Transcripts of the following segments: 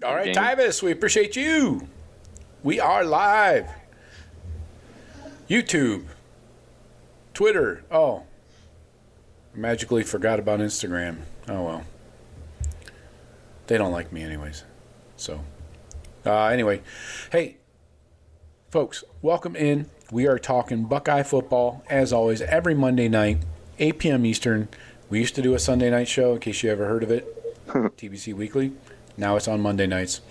All right, game. Tyvis, we appreciate you. We are live. YouTube, Twitter. Oh, magically forgot about Instagram. Oh, well. They don't like me anyways. So, anyway. Hey, folks, welcome in. We are talking Buckeye football, as always, every Monday night, 8 p.m. Eastern. We used to do a Sunday night show, in case you ever heard of it, TBC Weekly. Now it's on Monday nights.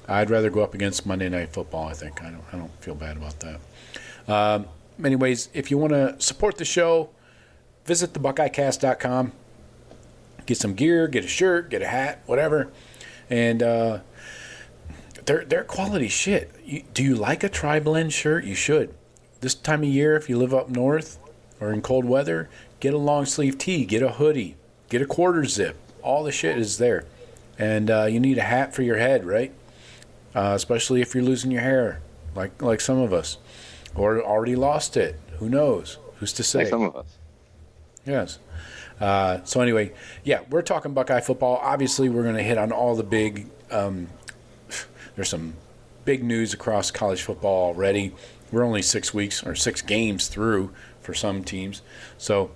I'd rather go up against Monday Night Football, I think. I don't feel bad about that. Anyways, if you want to support the show, visit thebuckeyecast.com. Get some gear, get a shirt, get a hat, whatever. And they're quality shit. Do you like a tri-blend shirt? You should. This time of year, if you live up north or in cold weather, get a long sleeve tee, get a hoodie, get a quarter zip. All the shit is there. And you need a hat for your head, right? Especially if you're losing your hair, like some of us. Or already lost it. Who knows? Who's to say? Like some of us. Yes. So anyway, yeah, we're talking Buckeye football. Obviously, we're going to hit on all the big there's some big news across college football already. We're only 6 weeks or 6 games through for some teams. So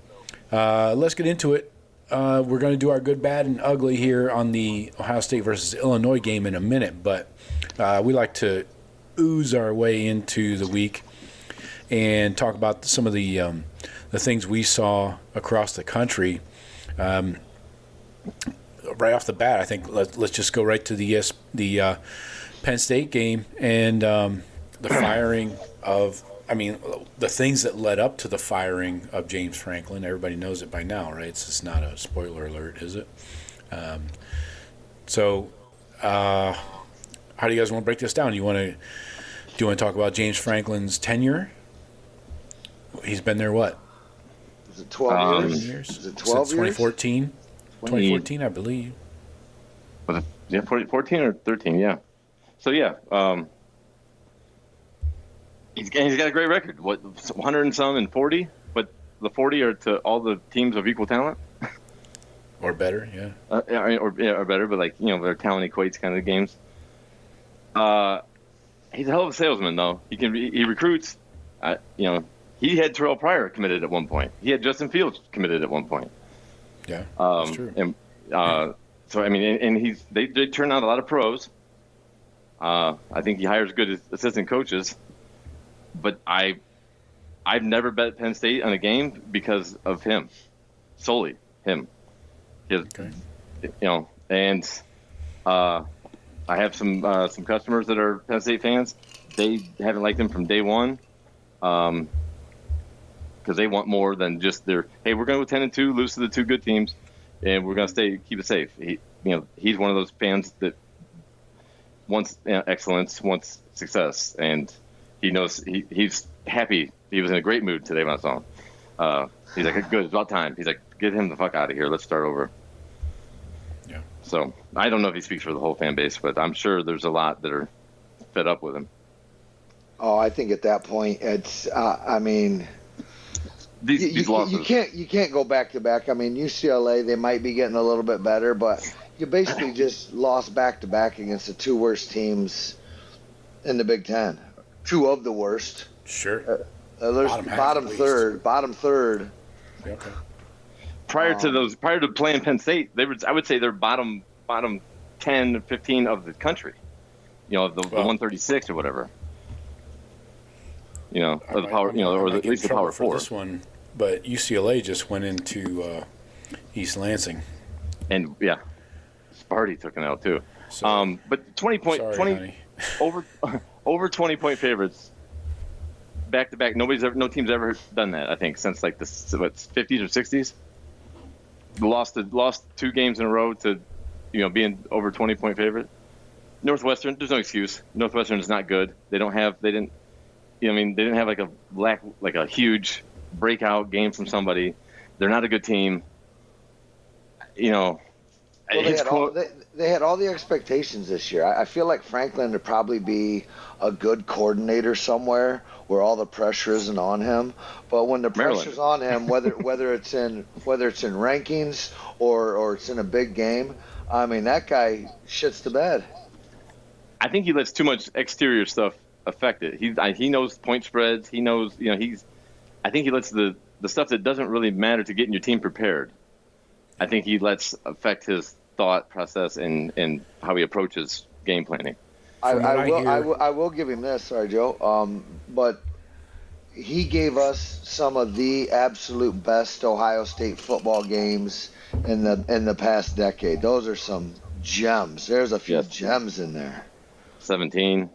let's get into it. We're going to do our good, bad, and ugly here on the Ohio State versus Illinois game in a minute, but we like to ooze our way into the week and talk about some of the things we saw across the country. Right off the bat, I think let's just go right to the Penn State game and the firing of, the things that led up to the firing of James Franklin. Everybody knows it by now, right? It's not a spoiler alert, is it? So how do you guys want to break this down? Do you want to talk about James Franklin's tenure? He's been there, what? Is it 12 years? Is it 12 Since 2014? 2014, I believe. Yeah, 14 or 13, yeah. So, yeah, he's got a great record. 100 and some and 40? But the 40 are to all the teams of equal talent? Or better, yeah. Or better, but their talent equates kind of games. He's a hell of a salesman, though. He recruits. He had Terrell Pryor committed at one point. He had Justin Fields committed at one point. Yeah, that's true. And they turn out a lot of pros. I think he hires good assistant coaches. But I've never bet Penn State on a game because of him, solely him. Okay. And I have some customers that are Penn State fans. They haven't liked him from day one, because they want more than just hey, we're going to go 10-2, lose to the 2 good teams, and we're going to keep it safe. He's one of those fans that wants excellence, wants success, and he knows he's happy. He was in a great mood today when I saw him. He's like, good, it's about time. He's like, get him the fuck out of here. Let's start over. Yeah. So I don't know if he speaks for the whole fan base, but I'm sure there's a lot that are fed up with him. Oh, I think at that point, it's, these losses. You can't go back to back. UCLA, they might be getting a little bit better, but you basically just lost back to back against the 2 worst teams in the Big Ten. 2 of the worst. Sure. Bottom third. Okay. Prior to playing Penn State, I would say they're bottom 10, 15 of the country. The 136 or whatever. Or the power, or at least the Power 4. This one, but UCLA just went into East Lansing. And yeah, Sparty took an L too. So, but 20 over 20-point favorites back to back. No team's ever done that. I think since like the 50s or 60s. Lost 2 games in a row to, being over 20-point favorite. Northwestern, there's no excuse. Northwestern is not good. They didn't have like a huge breakout game from somebody. They're not a good team. Well, they had all the expectations this year. I feel like Franklin would probably be a good coordinator somewhere where all the pressure isn't on him. But when the pressure's on him, whether it's in rankings or it's in a big game, that guy shits the bed. I think he lets too much exterior stuff affect it. He knows point spreads. He knows, I think he lets the stuff that doesn't really matter to getting your team prepared. I think he lets affect his thought process and how he approaches game planning. I will give him this. Sorry, Joe. But he gave us some of the absolute best Ohio State football games in the past decade. Those are some gems. There's a few gems in there. 17,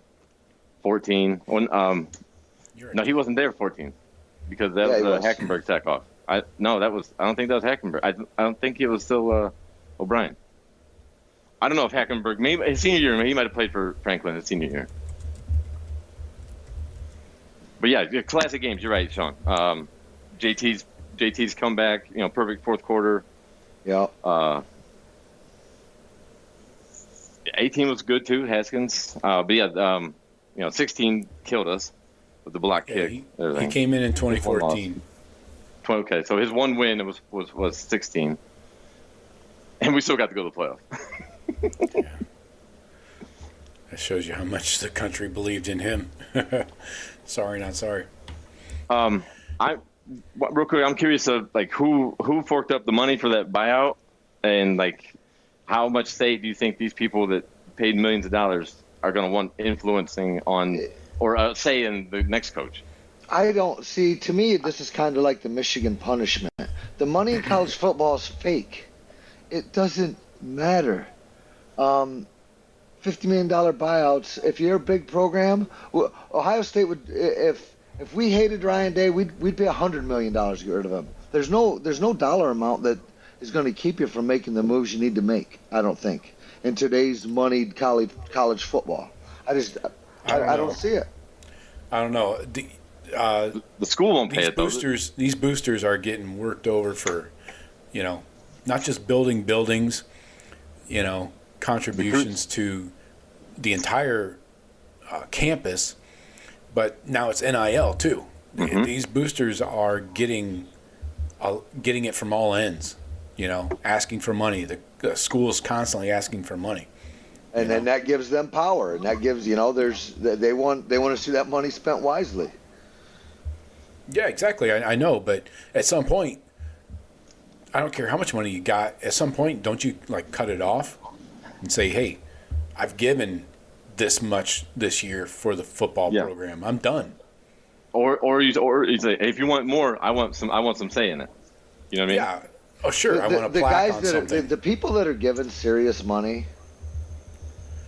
14. No, he wasn't there 14 because that was a Hackenberg tech off. I don't think that was Hackenberg. I don't think it was still O'Brien. I don't know if Hackenberg, maybe his senior year, he might have played for Franklin his senior year. But yeah, classic games. You're right, Sean. JT's comeback, perfect fourth quarter. Yeah. 18 was good too, Haskins. But yeah, 16 killed us with the block kick. He came in 2014. Okay, so his one win was 16, and we still got to go to the playoff. Yeah. That shows you how much the country believed in him. Sorry, not sorry. Real quick, I'm curious of who forked up the money for that buyout, and how much say do you think these people that paid millions of dollars are going to want influencing on or say in the next coach? I don't see. To me, this is kind of like the Michigan punishment. The money in college football is fake. It doesn't matter. $50 million buyouts. If you're a big program, Ohio State would. If we hated Ryan Day, we'd pay $100 million to get rid of him. There's no dollar amount that is going to keep you from making the moves you need to make. I don't think in today's moneyed college football. I don't see it. I don't know. The school won't pay it. These boosters are getting worked over for, not just building buildings, contributions to the entire campus, but now it's NIL too. Mm-hmm. These boosters are getting it from all ends. Asking for money. The school's constantly asking for money. And then that gives them power, and that gives they want to see that money spent wisely. Yeah, exactly. I know, but at some point, I don't care how much money you got. At some point, don't you cut it off and say, "Hey, I've given this much this year for the football program. I'm done." Or you say, "If you want more, I want some say in it." You know what I mean? Yeah. Oh, sure. I want a plaque on something. The people that are given serious money,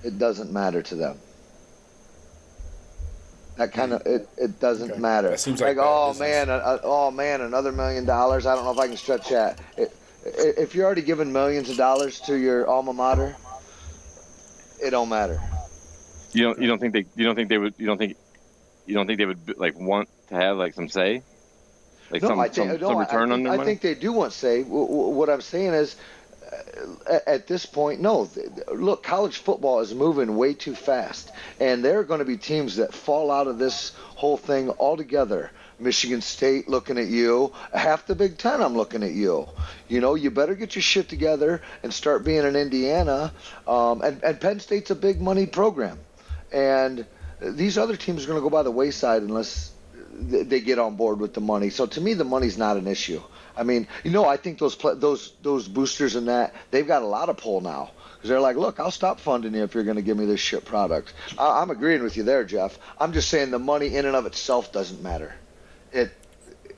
it doesn't matter to them. That kind of it doesn't matter. That seems like man, another $1 million. I don't know if I can stretch that. If you're already giving millions of dollars to your alma mater, it don't matter. You don't think they would want to have some say? Some return on their money? I think they do want say. What I'm saying is, at this point, no. Look, college football is moving way too fast, and there are going to be teams that fall out of this whole thing altogether. Michigan State looking at you. Half the Big Ten, I'm looking at you. You better get your shit together and start being in Indiana. And Penn State's a big money program, and these other teams are going to go by the wayside unless they get on board with the money. So to me, the money's not an issue. I mean, I think those boosters and that, they've got a lot of pull now because they're like, look, I'll stop funding you if you're going to give me this shit product. I'm agreeing with you there, Jeff. I'm just saying the money in and of itself doesn't matter.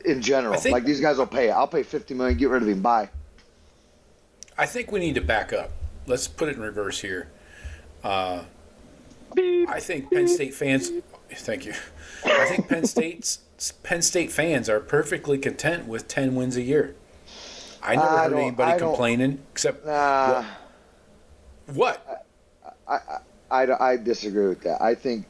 In general, these guys will pay. I'll pay $50 million, get rid of him. Bye. I think we need to back up. Let's put it in reverse here. I think Penn State fans. Thank you. I think Penn State fans are perfectly content with 10 wins a year. I never heard anybody complaining except what? I disagree with that. I think.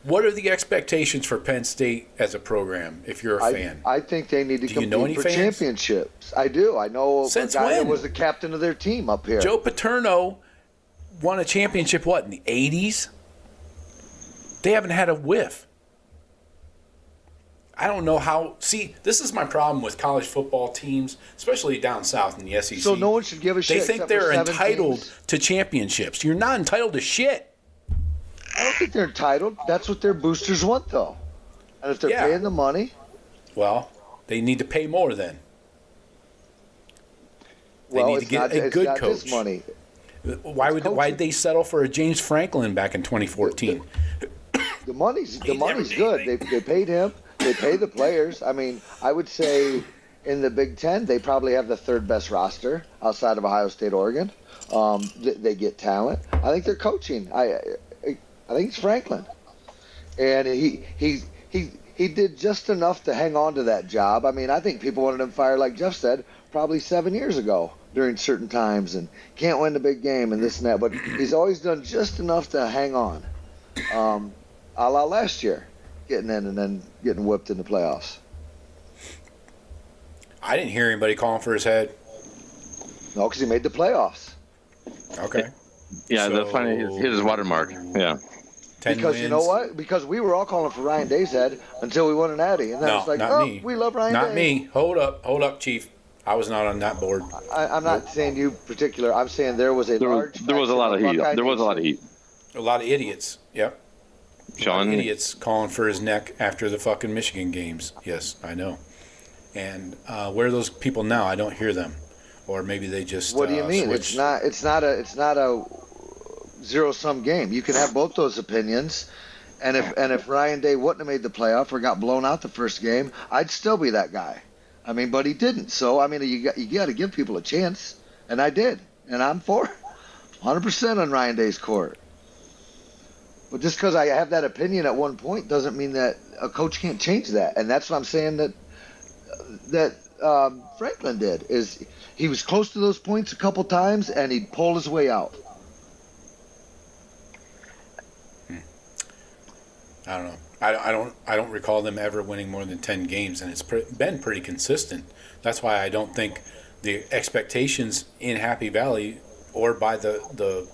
What are the expectations for Penn State as a program? If you're a fan, I think they need to compete for championships. I do. I know since a guy when? that was the captain of their team up here. Joe Paterno won a championship. What in the '80s? They haven't had a whiff. I don't know how. See, this is my problem with college football teams, especially down south in the SEC. So no one should give a shit. They think they're entitled to championships. You're not entitled to shit. I don't think they're entitled. That's what their boosters want, though. And if they're paying the money, well, they need to pay more then. They well, need to it's get not, a it's good not coach. this money. Why'd they settle for a James Franklin back in 2014? The money's good. They paid him. They pay the players. I mean, I would say in the Big Ten, they probably have the third best roster outside of Ohio State, Oregon. They get talent. I think they're coaching. I think it's Franklin, and he did just enough to hang on to that job. I mean, I think people wanted him fired, like Jeff said, probably 7 years ago during certain times, and can't win the big game and this and that. But he's always done just enough to hang on. A la last year, getting in and then getting whipped in the playoffs. I didn't hear anybody calling for his head. No, because he made the playoffs. Okay. Yeah, So, the funny hit his watermark. Yeah. 10 Because wins. you know what? Because we were all calling for Ryan Day's head until we won an Addy, and then No, it's like, not oh, me. we love Ryan Day. Not me. Hold up, Chief. I was not on that board. I'm not saying you particular. I'm saying there was a large. There was a lot of heat. Buckeye There was a lot of Nation. A heat. lot of idiots. Yep. A lot Sean, of idiots calling for his neck after the fucking Michigan games. Yes, I know. And where are those people now? I don't hear them. Or maybe they just. What do you mean? switched. It's not a zero-sum game. You can have both those opinions. And if Ryan Day wouldn't have made the playoff or got blown out the first game, I'd still be that guy. I mean, but he didn't. So I mean, you got to give people a chance, and I did, and I'm for 100% on Ryan Day's court. But just because I have that opinion at one point doesn't mean that a coach can't change that, and that's what I'm saying that Franklin did. Is he was close to those points a couple times, and he'd pull his way out. I don't know. I don't recall them ever winning more than 10 games, and it's been pretty consistent. That's why I don't think the expectations in Happy Valley or by the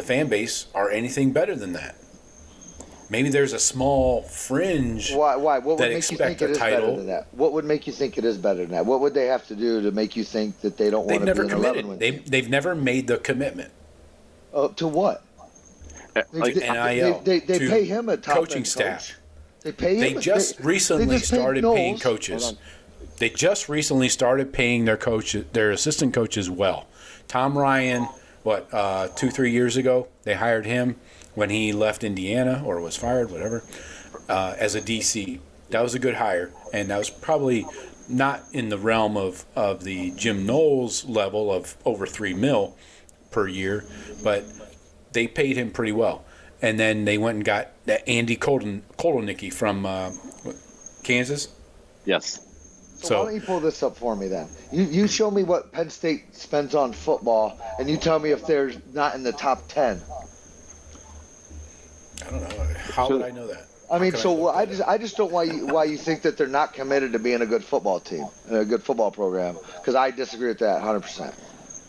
fan base are anything better than that. Maybe there's a small fringe Why? What would that make you think expect it a is better title. than that? What would make you think it is better than that? What would they have to do to make you think that they don't They've want to never be an 11 committed. win team? They've never made the commitment. To what? like, NIL They to pay him a top coaching end staff. coach. They pay him. They just recently they just paid started Knowles. paying Hold coaches. on. They just recently started paying their assistant coaches well. Tom Ryan, 2-3 years ago, they hired him when he left Indiana or was fired, whatever, as a DC. That was a good hire, and that was probably not in the realm of the Jim Knowles level of over $3 million per year, but they paid him pretty well. And then they went and got that Andy Kotelnicki from Kansas. yes. So why don't you pull this up for me then? You show me what Penn State spends on football, and you tell me if they're not in the top 10. I don't know. How would I know that? I mean, How could so look I that just up? I just don't why you think that they're not committed to being a good football team, a good football program, because I disagree with that 100%.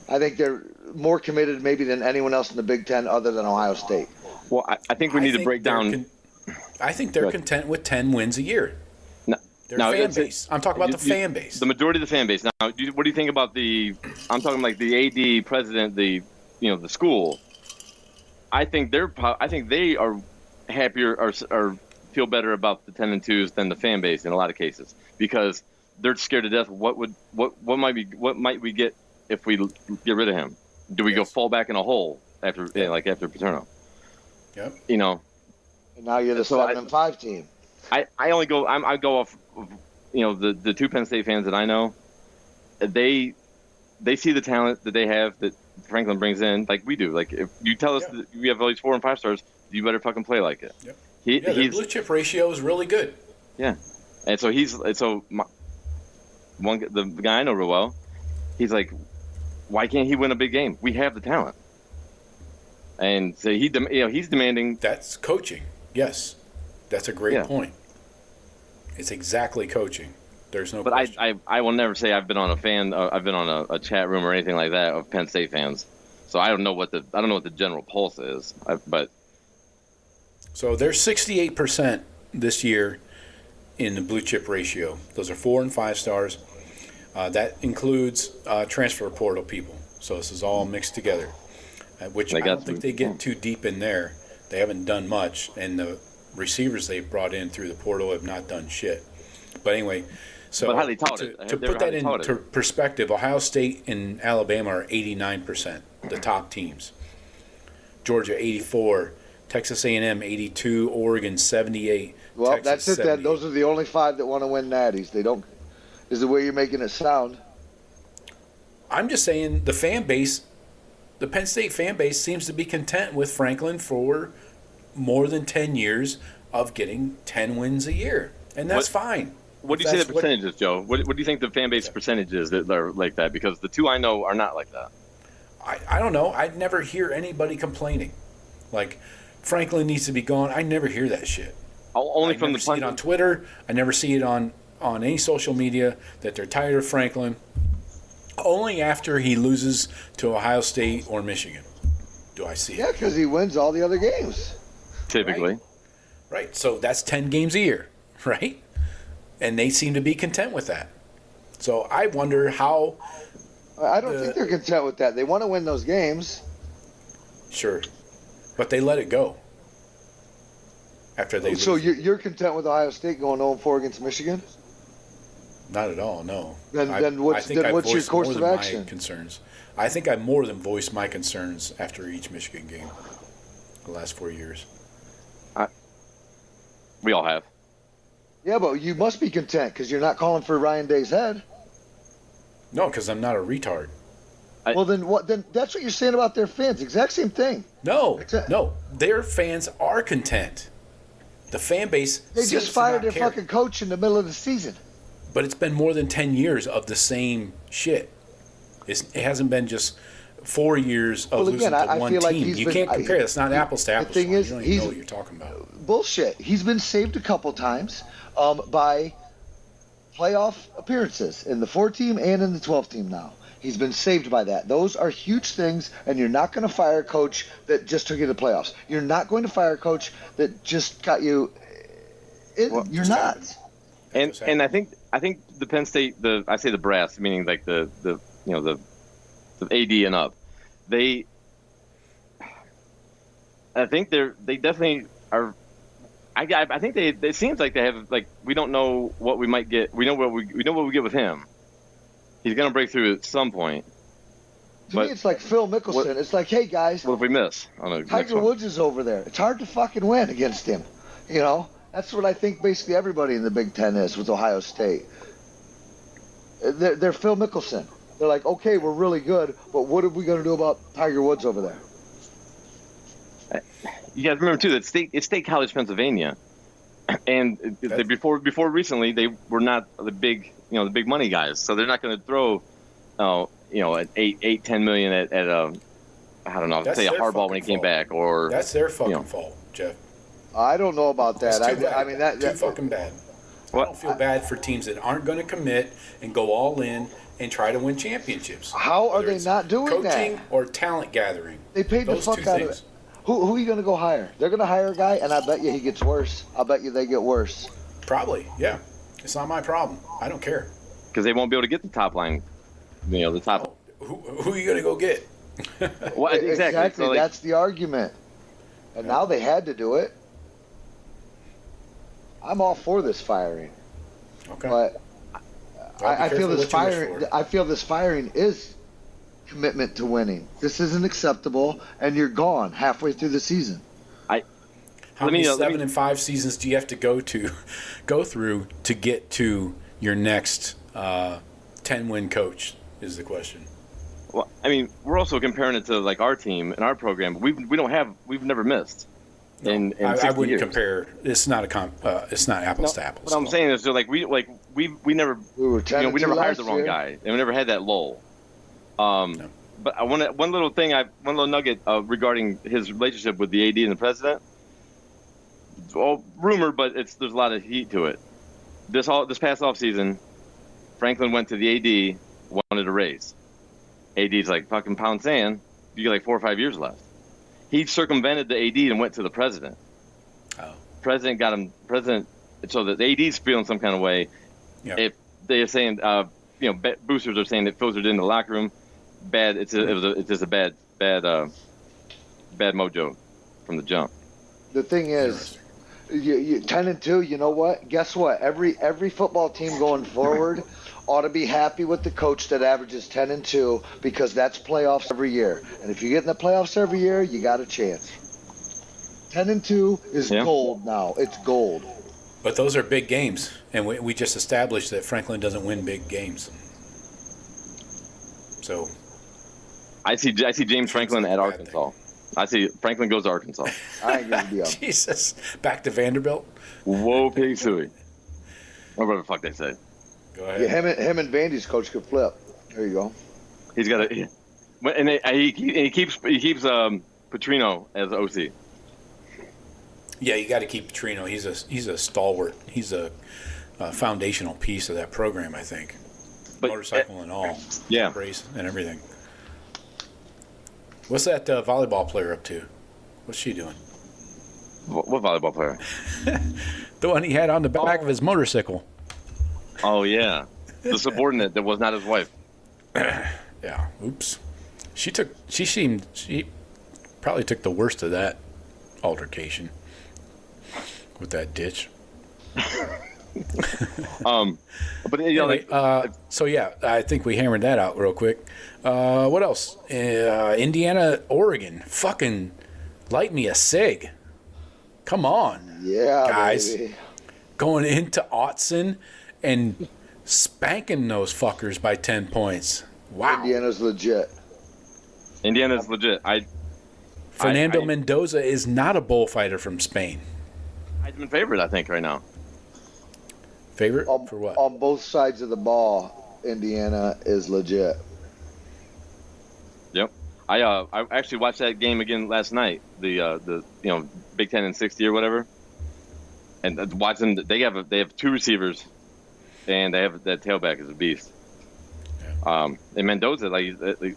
I think they're more committed maybe than anyone else in the Big Ten other than Ohio State. Well, I think we need to break down. I think they're content with 10 wins a year. No, Their no, fan it's- base. I'm talking about the fan base. The majority of the fan base. Now, what do you think about I'm talking like the AD, president, the school. I think they are happier or feel better about the 10-2s than the fan base in a lot of cases because they're scared to death. What might we get if we get rid of him? Do we go fall back in a hole after after Paterno? Yep. You know. And now you're the So 7-5 team. I go off of, the two Penn State fans that I know. They see the talent that they have that Franklin brings in like we do. Like if you tell us that we have all these 4 and 5 stars, you better fucking play like it. Yep. He's the blue chip ratio is really good. Yeah, and so the guy I know real well. He's like, why can't he win a big game? We have the talent, and so he's demanding. That's coaching. Yes, that's a great Yeah. point. It's exactly coaching. There's no. But question. I will never say I've been on I've been on a chat room or anything like that of Penn State fans. So I don't know what the general pulse is. But So they're 68% this year in the blue chip ratio. Those are 4 and 5 stars. That includes transfer portal people. So this is all mixed together, which I don't think they get too deep in there. They haven't done much, and the receivers they've brought in through the portal have not done shit. But anyway, so but how they taught it. To put that into perspective, Ohio State and Alabama are 89%, the top teams. Georgia 84, Texas A&M 82, Oregon 78. Well, Texas, that's it. 78. Those are the only 5 that want to win natties. They don't. Is the way you're making it sound. I'm just saying the fan base, the Penn State fan base seems to be content with Franklin for more than 10 years of getting 10 wins a year, and that's fine. What do you say the percentage is, Joe? What do you think the fan base percentage is that are like that? Because the 2 I know are not like that. I don't know. I never hear anybody complaining. Like, Franklin needs to be gone. I never hear that shit. Only from the see it on Twitter. I never see it on any social media that they're tired of Franklin. Only after he loses to Ohio State or Michigan do I see it. Yeah, because he wins all the other games. Typically. Right. So that's 10 games a year, right? And they seem to be content with that. So I wonder how... I don't think they're content with that. They want to win those games. Sure. But they let it go. After they So lose. you're content with Ohio State going 0-4 against Michigan? Not at all, no. Then what's your course of action? My concerns. I think I more than voiced my concerns after each Michigan game the last 4 years. We all have. Yeah, but you must be content because you're not calling for Ryan Day's head. No, because I'm not a retard. Well, then what? Then that's what you're saying about their fans. Exact same thing. No. Their fans are content. The fan base. They just fired their fucking coach in the middle of the season. But it's been more than 10 years of the same shit. It hasn't been just 4 years of losing to one team. You can't compare. It's not apples to apples. The thing is, you don't even know what you're talking about. Bullshit. He's been saved a couple times by playoff appearances in the 4-team and in the 12-team now. He's been saved by that. Those are huge things, and you're not going to fire a coach that just took you to the playoffs. You're not going to fire a coach that just got you. You're not. And I think the Penn State, I say the brass, meaning like the AD and up, I think they definitely are. I think it seems like they have, like, we don't know what we might get. We know what we get with him. He's gonna break through at some point. To me, it's like Phil Mickelson. It's like, hey guys, what if we miss? Tiger Woods is over there. It's hard to fucking win against him. You know, that's what I think basically everybody in the Big Ten is with Ohio State. They're Phil Mickelson. They're like, okay, we're really good, but what are we going to do about Tiger Woods over there? You guys remember too that it's State College, Pennsylvania, and before recently they were not the big money guys, so they're not going to throw at $8-10 million at I don't know, say a Harbaugh when he came back, or that's their fucking fault, Jeff. I don't know about that. I mean too fucking bad. I don't feel bad for teams that aren't going to commit and go all in and try to win championships. How are they not doing that? Coaching or talent gathering. They paid the fuck out of it. Who are you going to go hire? They're going to hire a guy, and I bet you he gets worse. I bet you they get worse. Probably, yeah. It's not my problem. I don't care. Because they won't be able to get the top line. The top. Who are you going to go get? Well, exactly. So, that's the argument. And now they had to do it. I'm all for this firing. Okay. But I feel this firing. I feel this firing is commitment to winning. This isn't acceptable, and you're gone halfway through the season. How many 7-5 seasons do you have to go through to get to your next 10-win coach? Is the question. Well, I mean, we're also comparing it to like our team and our program. We've never missed. In I wouldn't years. Compare. It's not it's not apples to apples. What I'm saying is, we never hired the wrong guy, and we never had that lull. No. But I want one little nugget regarding his relationship with the AD and the president. It's all rumor, but there's a lot of heat to it. This past offseason, Franklin went to the AD, wanted a raise. AD's like, fucking pound sand, you get like 4 or 5 years left. He circumvented the AD and went to the president. Oh. President got him. So the AD's feeling some kind of way. Yep. If they're saying, boosters are saying it filtered in the locker room, bad. It's just a bad mojo from the jump. The thing is, you 10-2. You know what? Guess what? Every football team going forward ought to be happy with the coach that averages 10-2 because that's playoffs every year. And if you get in the playoffs every year, you got a chance. 10-2 is gold now. It's gold. But those are big games, and we just established that Franklin doesn't win big games. So I see James Franklin at Arkansas. I see Franklin goes to Arkansas. I ain't gonna be up. Jesus, back to Vanderbilt. Whoa, pig suey. Or whatever the fuck they say. Go ahead. Yeah, him and Vandy's coach could flip. There you go. He's got a, and he keeps Petrino as OC. Yeah, you got to keep Petrino. He's a stalwart. He's a foundational piece of that program, I think. But, motorcycle and all. Yeah. Race and everything. What's that volleyball player up to? What's she doing? What volleyball player? The one he had on the back of his motorcycle. Oh, yeah. The subordinate that was not his wife. Yeah. Oops. She probably took the worst of that altercation with that ditch. But anyway, so yeah, I think we hammered that out real quick. What else? Indiana, Oregon, fucking light me a cig. Come on, yeah, guys, baby. Going into Autzen and spanking those fuckers by 10 points. Wow, Indiana's legit. Fernando Mendoza is not a bullfighter from Spain. Heisman favorite, I think, right now. Favorite for what? On both sides of the ball, Indiana is legit. Yep. I actually watched that game again last night. The Big Ten and 60 or whatever. And watching, they have two receivers, and they have that tailback is a beast. Yeah. And Mendoza, we're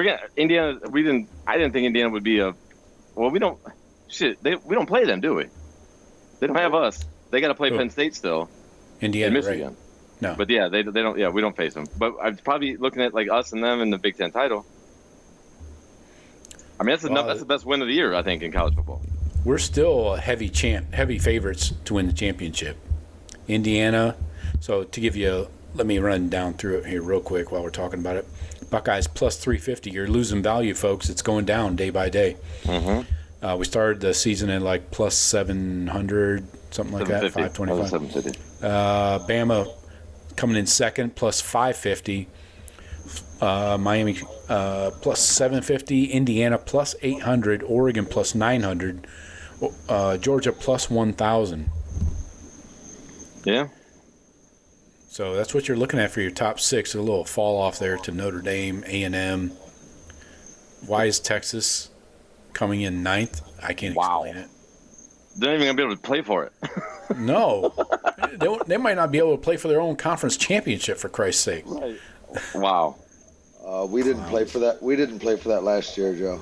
gonna Indiana. I didn't think Indiana would be we don't play them, do we? They don't have us. They got to play Penn State still. Indiana, Michigan. Right. No. But yeah, they don't. Yeah, we don't face them. But I'm probably looking at like us and them in the Big Ten title. I mean, that's the best win of the year, I think, in college football. We're still heavy favorites to win the championship. Indiana. So to give you, let me run down through it here real quick while we're talking about it. Buckeyes plus 350. You're losing value, folks. It's going down day by day. Mm-hmm. We started the season at like plus 700, something like that, 525. 750. Bama coming in second, plus 550. Miami plus 750. Indiana plus 800. Oregon plus 900. Georgia plus 1,000. Yeah. So that's what you're looking at for your top six. A little fall off there to Notre Dame, A&M. Why is Texas coming in ninth? I can't explain it. They're not even going to be able to play for it. No. They might not be able to play for their own conference championship, for Christ's sake. Right. Wow. We didn't play for that. We didn't play for that last year, Joe.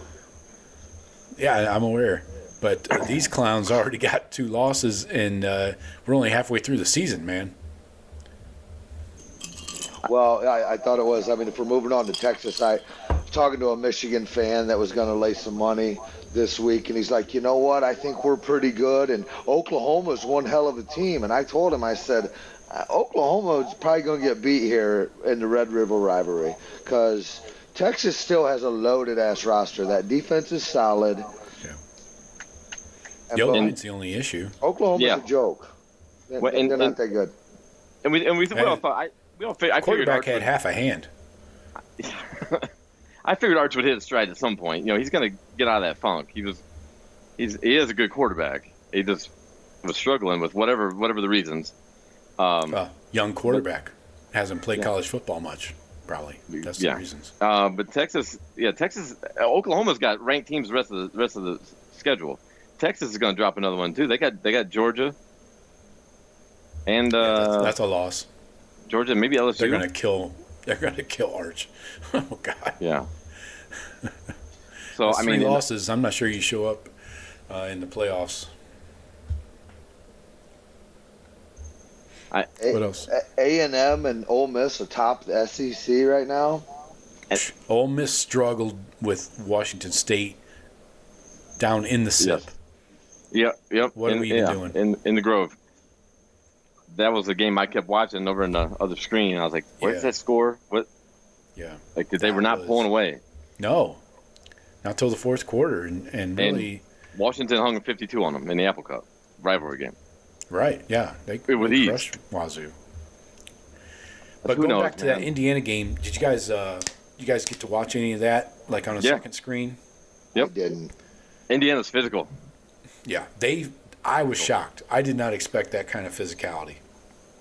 Yeah, I'm aware. But these clowns already got 2 losses, and we're only halfway through the season, man. Well, I thought it was. I mean, if we're moving on to Texas, I was talking to a Michigan fan that was going to lay some money this week, and he's like, you know what? I think we're pretty good, and Oklahoma's one hell of a team. And I told him, I said, Oklahoma is probably going to get beat here in the Red River rivalry because Texas still has a loaded-ass roster. That defense is solid. Yeah. The O-line's the only issue. Oklahoma's a joke. They're not that good. And we all thought I quarterback had half a hand. I figured Arch would hit his stride at some point. He's going to get out of that funk. He is a good quarterback. He just was struggling with whatever the reasons. Young quarterback hasn't played college football much. Probably that's the reasons. But Texas, Oklahoma's got ranked teams the rest of the schedule. Texas is going to drop another one too. They got Georgia, and that's a loss. Georgia, maybe LSU. They're going to kill Arch. Oh God. Yeah. So That's 3 losses. I'm not sure you show up in the playoffs. What else? A&M and Ole Miss atop the SEC right now. Ole Miss struggled with Washington State down in the SIP. Yep. What are we even doing? In the Grove. That was the game I kept watching over in the other screen. I was like, where's that score? What? Yeah. Like, because they were not pulling away. No. Not till the fourth quarter. And really. Washington hung a 52 on them in the Apple Cup rivalry game. Right, yeah. They crushed Wazoo. But going back to that Indiana game, did you guys get to watch any of that, like on a second screen? Yep. I didn't. Indiana's physical. Yeah, I was shocked. I did not expect that kind of physicality.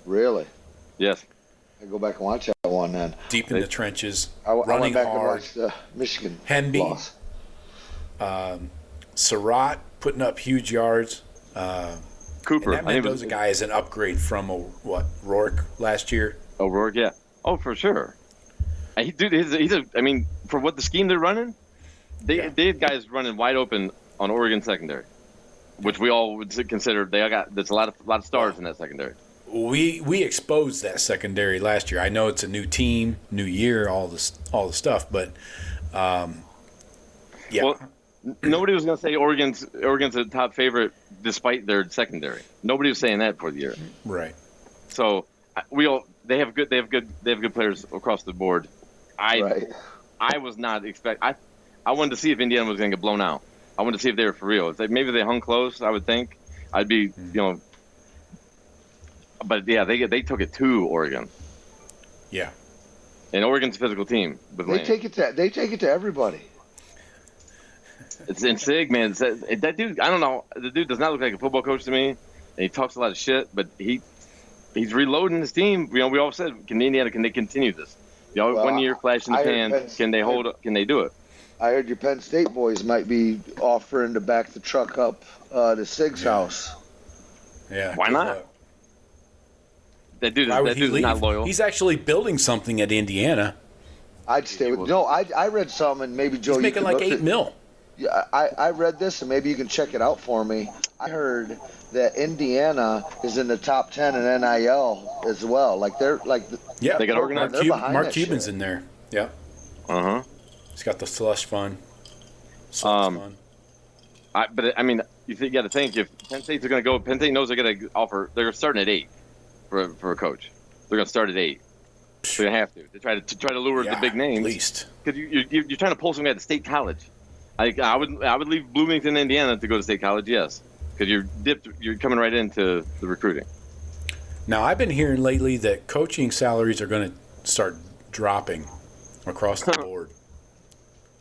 Really? Yes. I go back and watch that one then. Deep in the trenches, I running went back hard. and watched the Michigan Henby, loss. Surratt putting up huge yards. Cooper. And that Mendoza guy is an upgrade from Rourke last year. Oh, Rourke, yeah. Oh, for sure. And for what the scheme they're running, they had guys running wide open on Oregon secondary, which we all would consider there's a lot of stars in that secondary. We exposed that secondary last year. I know it's a new team, new year, all the stuff, but yeah. Well, nobody was going to say Oregon's a top favorite despite their secondary. Nobody was saying that for the year. Right. So they have good players across the board. I was not I wanted to see if Indiana was going to get blown out. I wanted to see if they were for real. It's like maybe they hung close, I would think. I'd be, but yeah, they took it to Oregon. Yeah. And Oregon's a physical team. They take it to everybody. It's in Sig, man. That dude, I don't know. The dude does not look like a football coach to me, and he talks a lot of shit. But he's reloading his team. We all said, can they continue this? 1 year flash in the pan. Can they hold? Can they do it? I heard your Penn State boys might be offering to back the truck up to Sig's house. Yeah. Why not? That dude is not loyal. He's actually building something at Indiana. I'd stay with. No, I read some, and maybe Joe. He's making like $8 million. Yeah, I read this, and maybe you can check it out for me. I heard that Indiana is in the top 10 in NIL as well. Like they're like. Yeah, they got organized. Mark Cuban's in there. Yeah. He's got the slush fund. Fund. But I mean, you got to think if Penn State's going to go. Penn State knows they're going to offer. They're starting at 8 for a coach. They're going to start at 8. They're going to have to. They try to lure the big names. At least because you're trying to pull some guy to State College. I would leave Bloomington, Indiana, to go to State College. Yes, because you're coming right into the recruiting. Now I've been hearing lately that coaching salaries are going to start dropping across the board.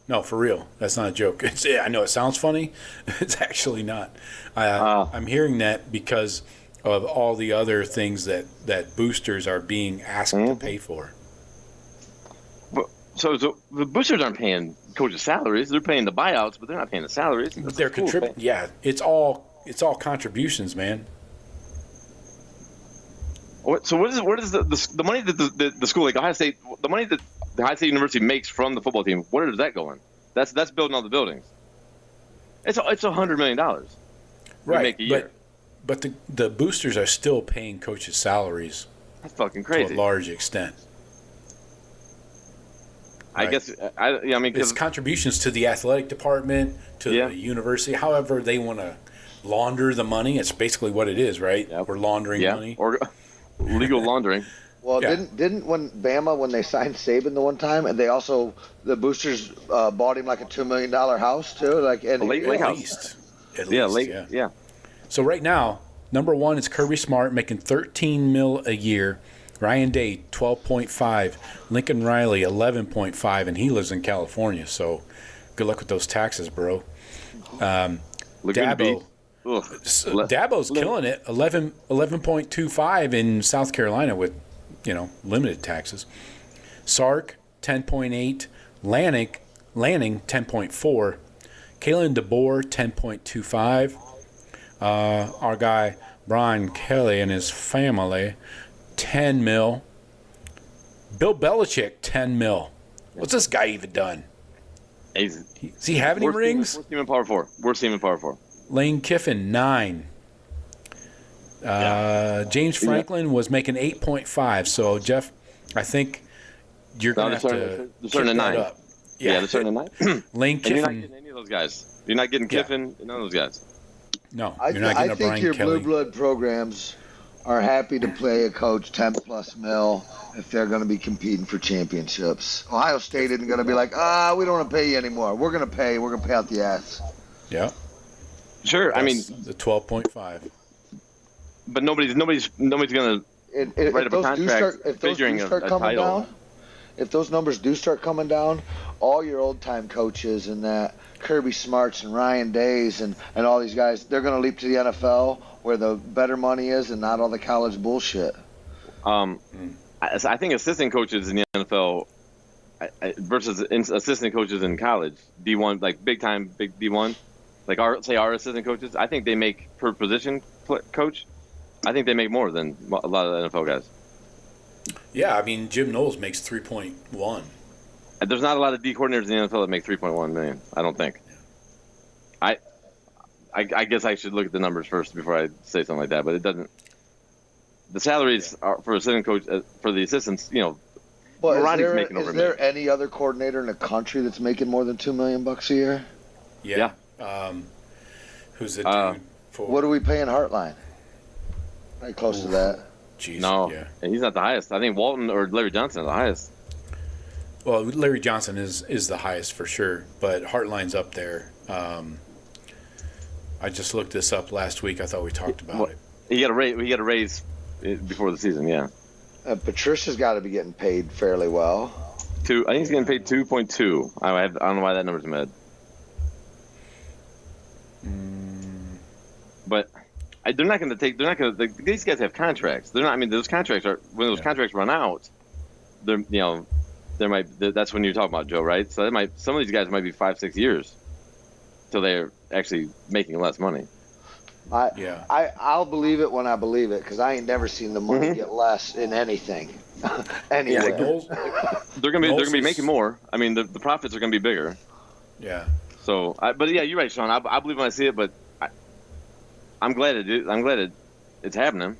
No, for real. That's not a joke. I know it sounds funny. It's actually not. I'm hearing that because of all the other things that boosters are being asked to pay for. So the boosters aren't paying coaches' salaries. They're paying the buyouts, but they're not paying the salaries. They're contributing. Yeah, it's all contributions, man. So what is the money that the school, like Ohio State, the money that the Ohio State University makes from the football team? Where does that go in? That's building all the buildings. It's $100 million. Right, make a year. But the boosters are still paying coaches' salaries. That's fucking crazy. To a large extent. Right. I guess it's contributions to the athletic department, to the university, however they want to launder the money. It's basically what it is, right? Yep. We're laundering money. Or legal laundering. Well, didn't when they signed Saban the one time, and they also the boosters bought him like a $2 million house too, like at least. Yeah. So right now, number one is Kirby Smart making $13 million a year. Ryan Day, 12.5. Lincoln Riley, 11.5, and he lives in California. So, good luck with those taxes, bro. Dabo's killing it, 11.25 in South Carolina with, limited taxes. Sark, 10.8. Lanning, 10.4. Kalen DeBoer, 10.25. Our guy Brian Kelly and his family, 10 mil. Bill Belichick, 10 mil. What's this guy even done? Does he have any rings? Worst team in Power 4. Worst team in Power 4. Lane Kiffin, 9. James Franklin was making 8.5. So, Jeff, I think you're going to have to starting at 9. Up. Yeah, they're starting tonight. Lane And you're not Kiffin. getting any of those guys. You're not getting Kiffin, none of those guys. No, I you're not getting a think Brian your Kelly. blue blood programs are happy to play a coach 10 plus mil if they're going to be competing for championships. Ohio State isn't going to be like, we don't want to pay you anymore. We're going to pay out the ass. Yeah. Sure, That's I mean the 12.5. but nobody's going to write up a contract figuring a title. If those numbers do start coming down, all your old time coaches and that Kirby Smarts and Ryan Days and all these guys, they're going to leap to the NFL where the better money is and not all the college bullshit. I think assistant coaches in the NFL versus assistant coaches in college, D1, like big D1, like our assistant coaches, I think they make per position coach. I think they make more than a lot of the NFL guys. Yeah, I mean, Jim Knowles makes 3.1. There's not a lot of D coordinators in the NFL that make 3.1 million. I don't think. I guess I should look at the numbers first before I say something like that. But it doesn't. The salaries are for assistant coach for the assistants. Well, Ronnie's making over. Is there any other coordinator in the country that's making more than $2 million a year? Yeah. Who's the dude for? What are we paying Heartline? Right close to that. Jeez, no, yeah. He's not the highest. I think Walton or Larry Johnson are the highest. Well, Larry Johnson is the highest for sure, but Heartline's up there. I just looked this up last week. I thought we talked about it. He got a raise before the season. Yeah. Patricia's got to be getting paid fairly well. I think he's getting paid 2.2. I don't know why that number's in my head. But they're not going to. These guys have contracts. They're not. I mean, those contracts are when those contracts run out. That's when you're talking about, Joe, right? So some of these guys might be 5-6 years till they're actually making less money. I'll believe it when I believe it because I ain't never seen the money get less in anything. Anyway, they're gonna be making more. I mean, the profits are gonna be bigger. Yeah. So, but yeah, you're right, Sean. I believe when I see it, but I'm glad it's happening.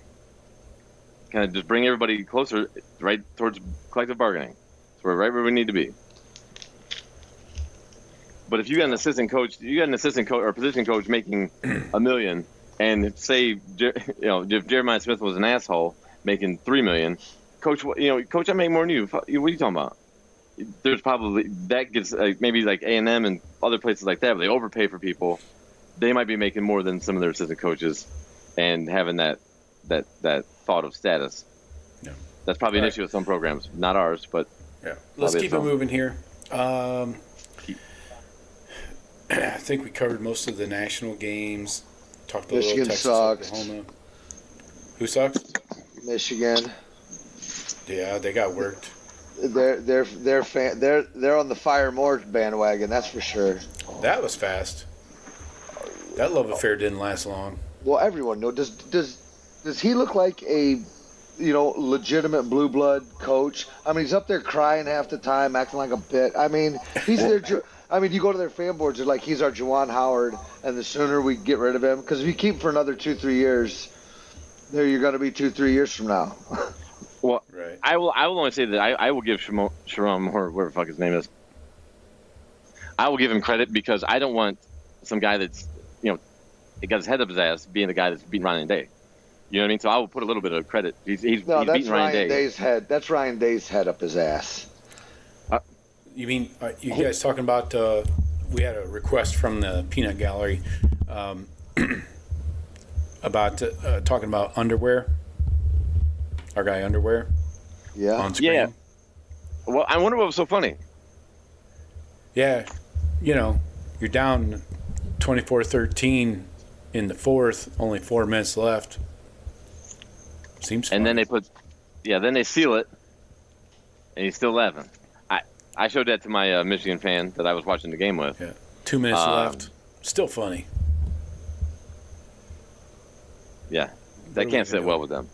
Kind of just bring everybody closer, right towards collective bargaining. So we're right where we need to be. But if you got an assistant coach or a position coach making $1 million, and say if Jeremiah Smith was an asshole making $3 million, coach, I make more than you. What are you talking about? There's probably that gets maybe like A&M and other places like that where they overpay for people. They might be making more than some of their assistant coaches, and having that thought of status. Yeah. That's probably an issue with some programs, not ours, but yeah. Let's keep it moving here. I think we covered most of the national games. Talked a Michigan little Texas, sucks. Oklahoma. Who sucks? Michigan. Yeah, they got worked. They're on the Fire More bandwagon. That's for sure. That was fast. That love affair didn't last long. Well, everyone knows. Does he look like a legitimate blue blood coach? I mean, he's up there crying half the time, acting like a bit. I mean, he's their. I mean, you go to their fan boards, they're like, he's our Juwan Howard, and the sooner we get rid of him, because if you keep him for another 2-3 years, there you're going to be 2-3 years from now. Well, right. I will only say that I will give Sharon, or whatever the fuck his name is, I will give him credit because I don't want some guy that's, he got his head up his ass being the guy that's beating Ryan Day. You know what I mean? So I will put a little bit of credit. He's beating Ryan Day. Day's head. That's Ryan Day's head up his ass. You mean, you guys talking about, we had a request from the Peanut Gallery about talking about underwear, our guy underwear on screen. Yeah. Well, I wonder what was so funny. Yeah, you're down 24-13 in the fourth, only 4 minutes left. Seems funny. And then then they seal it, and he's still laughing. I showed that to my Michigan fan that I was watching the game with. Yeah, 2 minutes left. Still funny. Yeah, that can't sit well with them.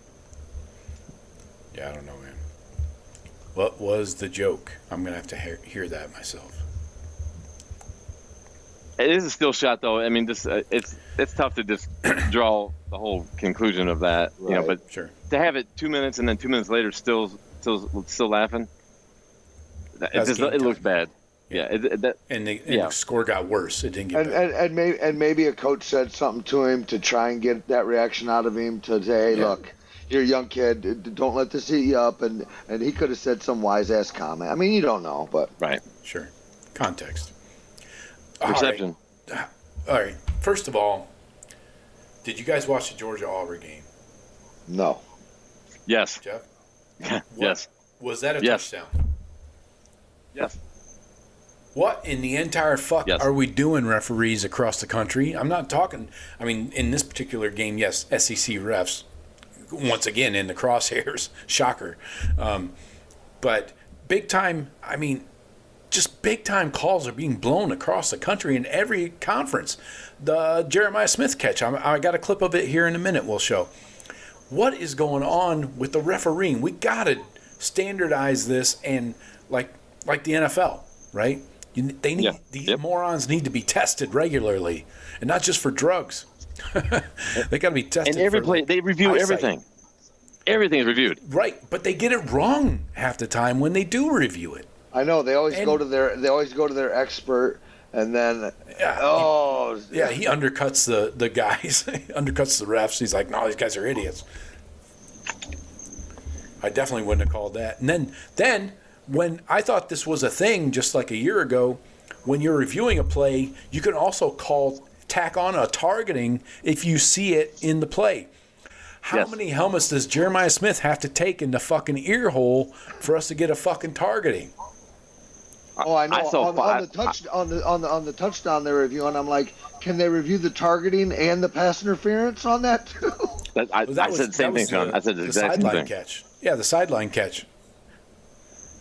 Yeah, I don't know, man. What was the joke? I'm going to have to hear that myself. It is a still shot, though. I mean, it's tough to just draw the whole conclusion of that, right. But sure. To have it 2 minutes and then 2 minutes later still laughing, it looks bad. And the score got worse. It didn't get better. And maybe a coach said something to him to try and get that reaction out of him to say, hey, look, you're a young kid. Don't let this eat you up. And he could have said some wise-ass comment. I mean, you don't know, but. Right. Sure. Context. Perception. All right. First of all, did you guys watch the Georgia-Auburn game? No. Yes. Jeff? Yes. Was that a touchdown? Yes. What in the entire fuck are we doing, referees across the country? I'm not talking, I mean, in this particular game, yes, SEC refs, once again, in the crosshairs. Shocker. But big time, I mean, just big time calls are being blown across the country in every conference. The Jeremiah Smith catch, I got a clip of it here in a minute we'll show. What is going on with the refereeing? We got to standardize this and like the NFL, right? These morons need to be tested regularly, and not just for drugs. They got to be tested. And every play, they review everything. Everything is reviewed. Right, but they get it wrong half the time when they do review it. I know they always go to their expert, and then he undercuts the guys, he undercuts the refs. He's like, no, these guys are idiots. I definitely wouldn't have called that. And then when I thought this was a thing just like a year ago, when you're reviewing a play, you can also tack on a targeting if you see it in the play. How many helmets does Jeremiah Smith have to take in the fucking ear hole for us to get a fucking targeting? Oh, I know. On the touchdown they're reviewing, I'm like, can they review the targeting and the pass interference on that too? I said the same thing, Sean. I said the exact same thing. Catch. Yeah, the sideline catch.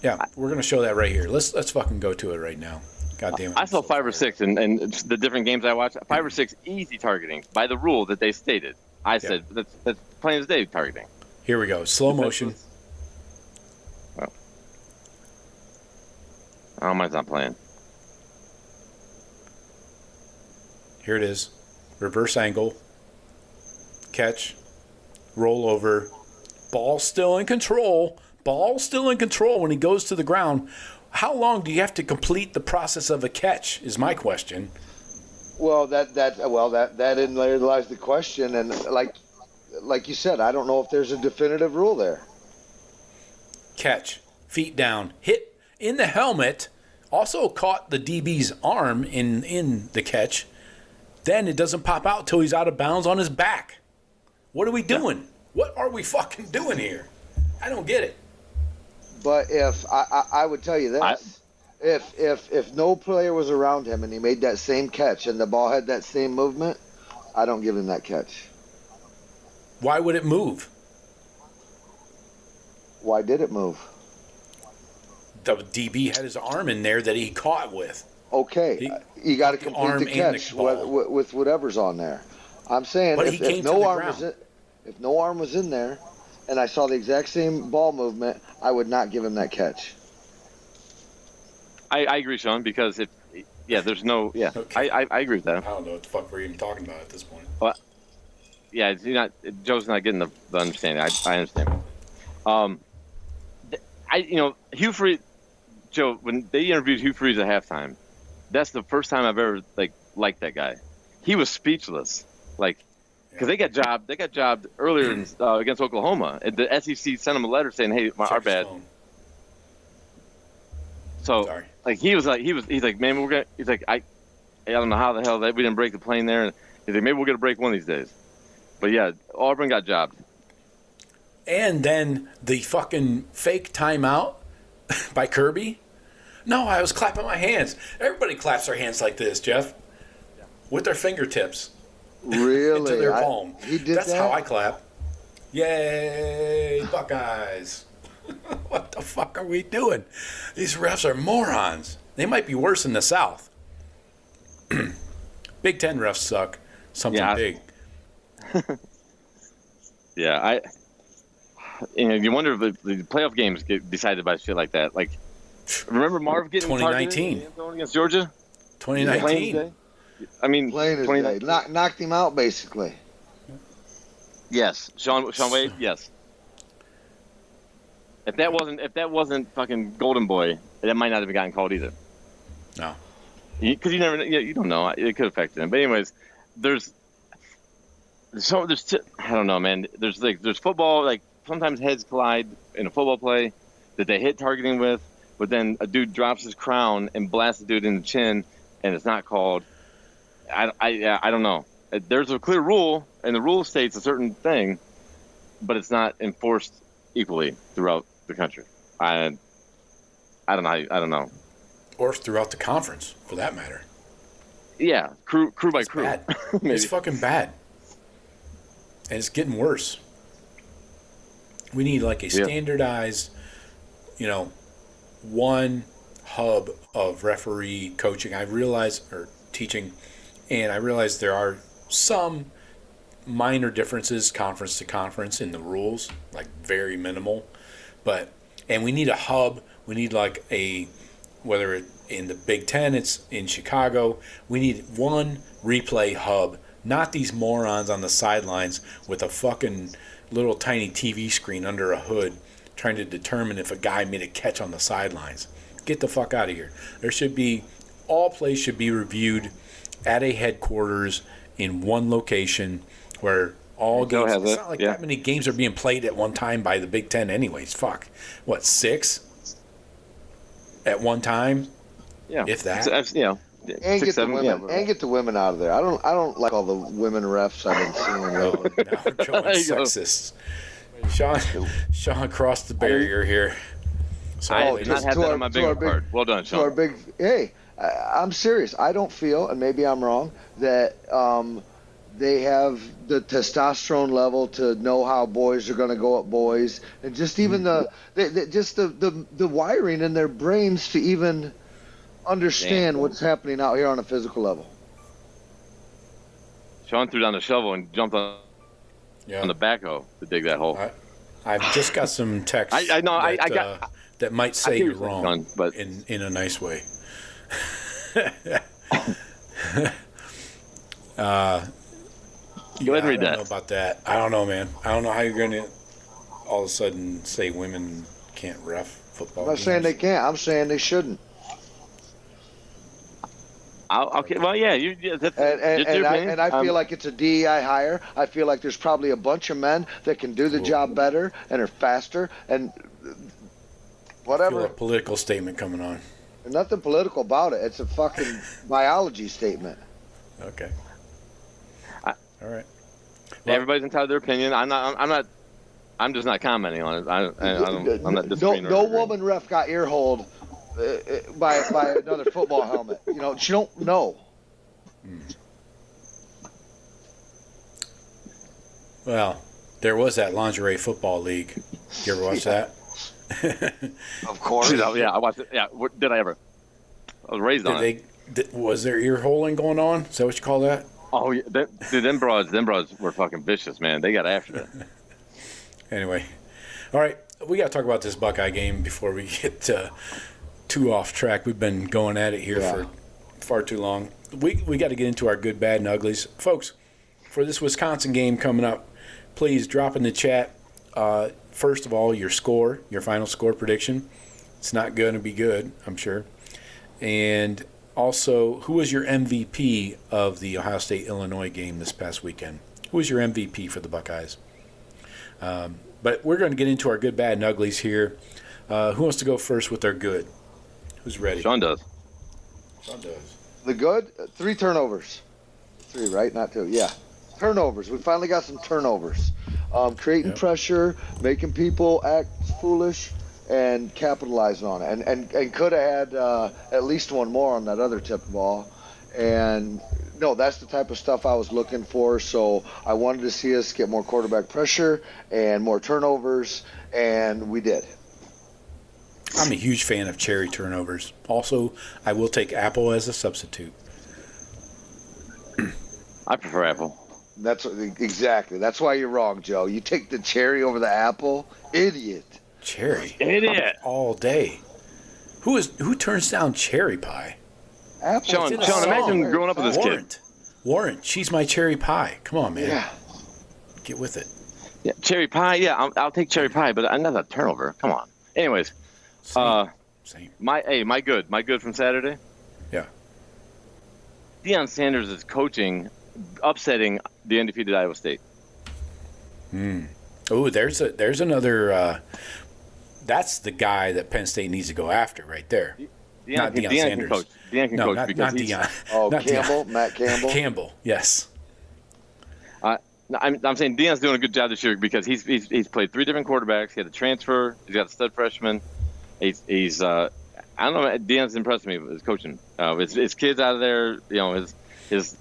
Yeah, we're gonna show that right here. Let's fucking go to it right now. God damn it. I saw 5 or 6, and the different games I watched, 5 or 6 easy targeting by the rule that they stated. I said that's plain as day targeting. Here we go. Slow motion. Oh, mine's not playing. Here it is. Reverse angle. Catch. Roll over. Ball still in control. Ball still in control when he goes to the ground. How long do you have to complete the process of a catch is my question. Well, that in there lies the question, and like you said, I don't know if there's a definitive rule there. Catch. Feet down. Hit in the helmet, also caught the DB's arm in the catch. Then it doesn't pop out till he's out of bounds on his back. What are we doing? What are we fucking doing here? I don't get it. But if I would tell you this, if no player was around him and he made that same catch and the ball had that same movement, I don't give him that catch. Why would it move? Why did it move? The DB had his arm in there that he caught with. Okay, you got to complete the catch with whatever's on there. I'm saying if no arm was in there, and I saw the exact same ball movement, I would not give him that catch. I agree, Sean, because there's no Okay. I agree with that. I don't know what the fuck we're even talking about at this point. Well, yeah, Joe's not getting the understanding. I understand. Hugh Freeze, Joe, when they interviewed Hugh Freeze at halftime, that's the first time I've ever liked that guy. He was speechless, because they got jobbed earlier against Oklahoma. And the SEC sent him a letter saying, "Hey, our bad." So, sorry. He's like, man, we're gonna. He's like, I don't know how the hell that we didn't break the plane there. He's like, maybe we're gonna break one of these days. But yeah, Auburn got jobbed. And then the fucking fake timeout by Kirby. No, I was clapping my hands. Everybody claps their hands like this, Jeff, with their fingertips. Really? Into their palm. That's how I clap. Yay, Buckeyes. What the fuck are we doing? These refs are morons. They might be worse in the South. Big Ten refs suck. Big. Yeah, you wonder if the playoff games get decided by shit like that. Remember Marv getting 2019 against Georgia? 2019. I mean, playing his day. Knocked him out basically. Yes, Sean Wade. Yes. If that wasn't fucking Golden Boy, that might not have gotten called either. No. Because you never, you don't know. It could affect them. But anyways, I don't know, man. There's football, like sometimes heads collide in a football play that they hit targeting with, but then a dude drops his crown and blasts the dude in the chin, and it's not called. I don't know. There's a clear rule, and the rule states a certain thing, but it's not enforced equally throughout the country. I don't know. I don't know. Or throughout the conference, for that matter. Yeah, crew by crew. Bad. It's fucking bad. And it's getting worse. We need like a standardized, one hub of referee coaching. Or teaching, and I realize there are some minor differences conference to conference in the rules, like very minimal. And we need a hub. We need like whether in the Big Ten, it's in Chicago. We need one replay hub, not these morons on the sidelines with a fucking little tiny TV screen under a hood trying to determine if a guy made a catch on the sidelines. Get the fuck out of here. All plays should be reviewed at a headquarters in one location where all games. It's not like that many games are being played at one time by the Big Ten anyways. Fuck. What, 6? At one time? Yeah. If that. And get the women out of there. I don't like all the women refs I've been seeing. Now we're going sexist. Sean crossed the barrier here. So I did not have that on my bingo card. Well done, Sean. I'm serious. I don't feel, and maybe I'm wrong, that they have the testosterone level to know how boys are going to go at boys, and just even the wiring in their brains to even understand what's happening out here on a physical level. Sean threw down the shovel and jumped on the backhoe to dig that hole. I've just got some text that might say you're wrong, but in a nice way. Go ahead and read that. I don't know about that. I don't know, man. I don't know how you're going to all of a sudden say women can't ref football I'm not saying they can't. I'm saying they shouldn't. Okay. Well, yeah. I feel like it's a DEI hire. I feel like there's probably a bunch of men that can do the job better and are faster and whatever. I feel a political statement coming on. There's nothing political about it. It's a fucking biology statement. Okay. All right. Well, everybody's entitled to their opinion. I'm just not commenting on it. I'm not disagreeing. No woman ref got earholed by another football helmet. She don't know. Well, there was that lingerie football league. You ever watch that? Of course. Yeah, I watched it. Yeah, did I ever? I was raised on it. Was there ear holing going on? Is that what you call that? Oh, yeah. Them broads were fucking vicious, man. They got after it. Anyway. All right. We got to talk about this Buckeye game before we get too off track. We've been going at it here for far too long. We got to get into our good, bad, and uglies. Folks, for this Wisconsin game coming up, please drop in the chat, first of all, your final score prediction. It's not going to be good, I'm sure. And also, who was your MVP of the Ohio State-Illinois game this past weekend? Who was your MVP for the Buckeyes? But we're going to get into our good, bad, and uglies here. Who wants to go first with their good? Who's ready? Sean does. The good? 3 turnovers. 3, right? Not 2. Yeah. Turnovers. We finally got some turnovers. Creating pressure, making people act foolish, and capitalizing on it. And could have had at least one more on that other tip ball. And no, that's the type of stuff I was looking for. So I wanted to see us get more quarterback pressure and more turnovers, and we did. I'm a huge fan of cherry turnovers. Also, I will take apple as a substitute. I prefer apple. Exactly. That's why you're wrong, Joe. You take the cherry over the apple, idiot. Cherry. Idiot. All day. Who turns down cherry pie? Apple. Sean, imagine growing up with this kid. Warren, she's my cherry pie. Come on, man. Yeah. Get with it. Yeah, cherry pie. Yeah, I'll take cherry pie, but another turnover. Come on. Anyways, Same. my good from Saturday. Yeah. Deion Sanders is coaching, upsetting the undefeated Iowa State. Oh, there's another. That's the guy that Penn State needs to go after right there. Not Deion Sanders. Can coach. Deion can no, coach not because Deion. Oh, Not Campbell, Deion. Matt Campbell. Campbell, yes. I'm saying Deion's doing a good job this year because he's played 3 different quarterbacks. He had a transfer. He's got a stud freshman. He's I don't know. Deion's impressed me with his coaching. His kids out of there. You know, his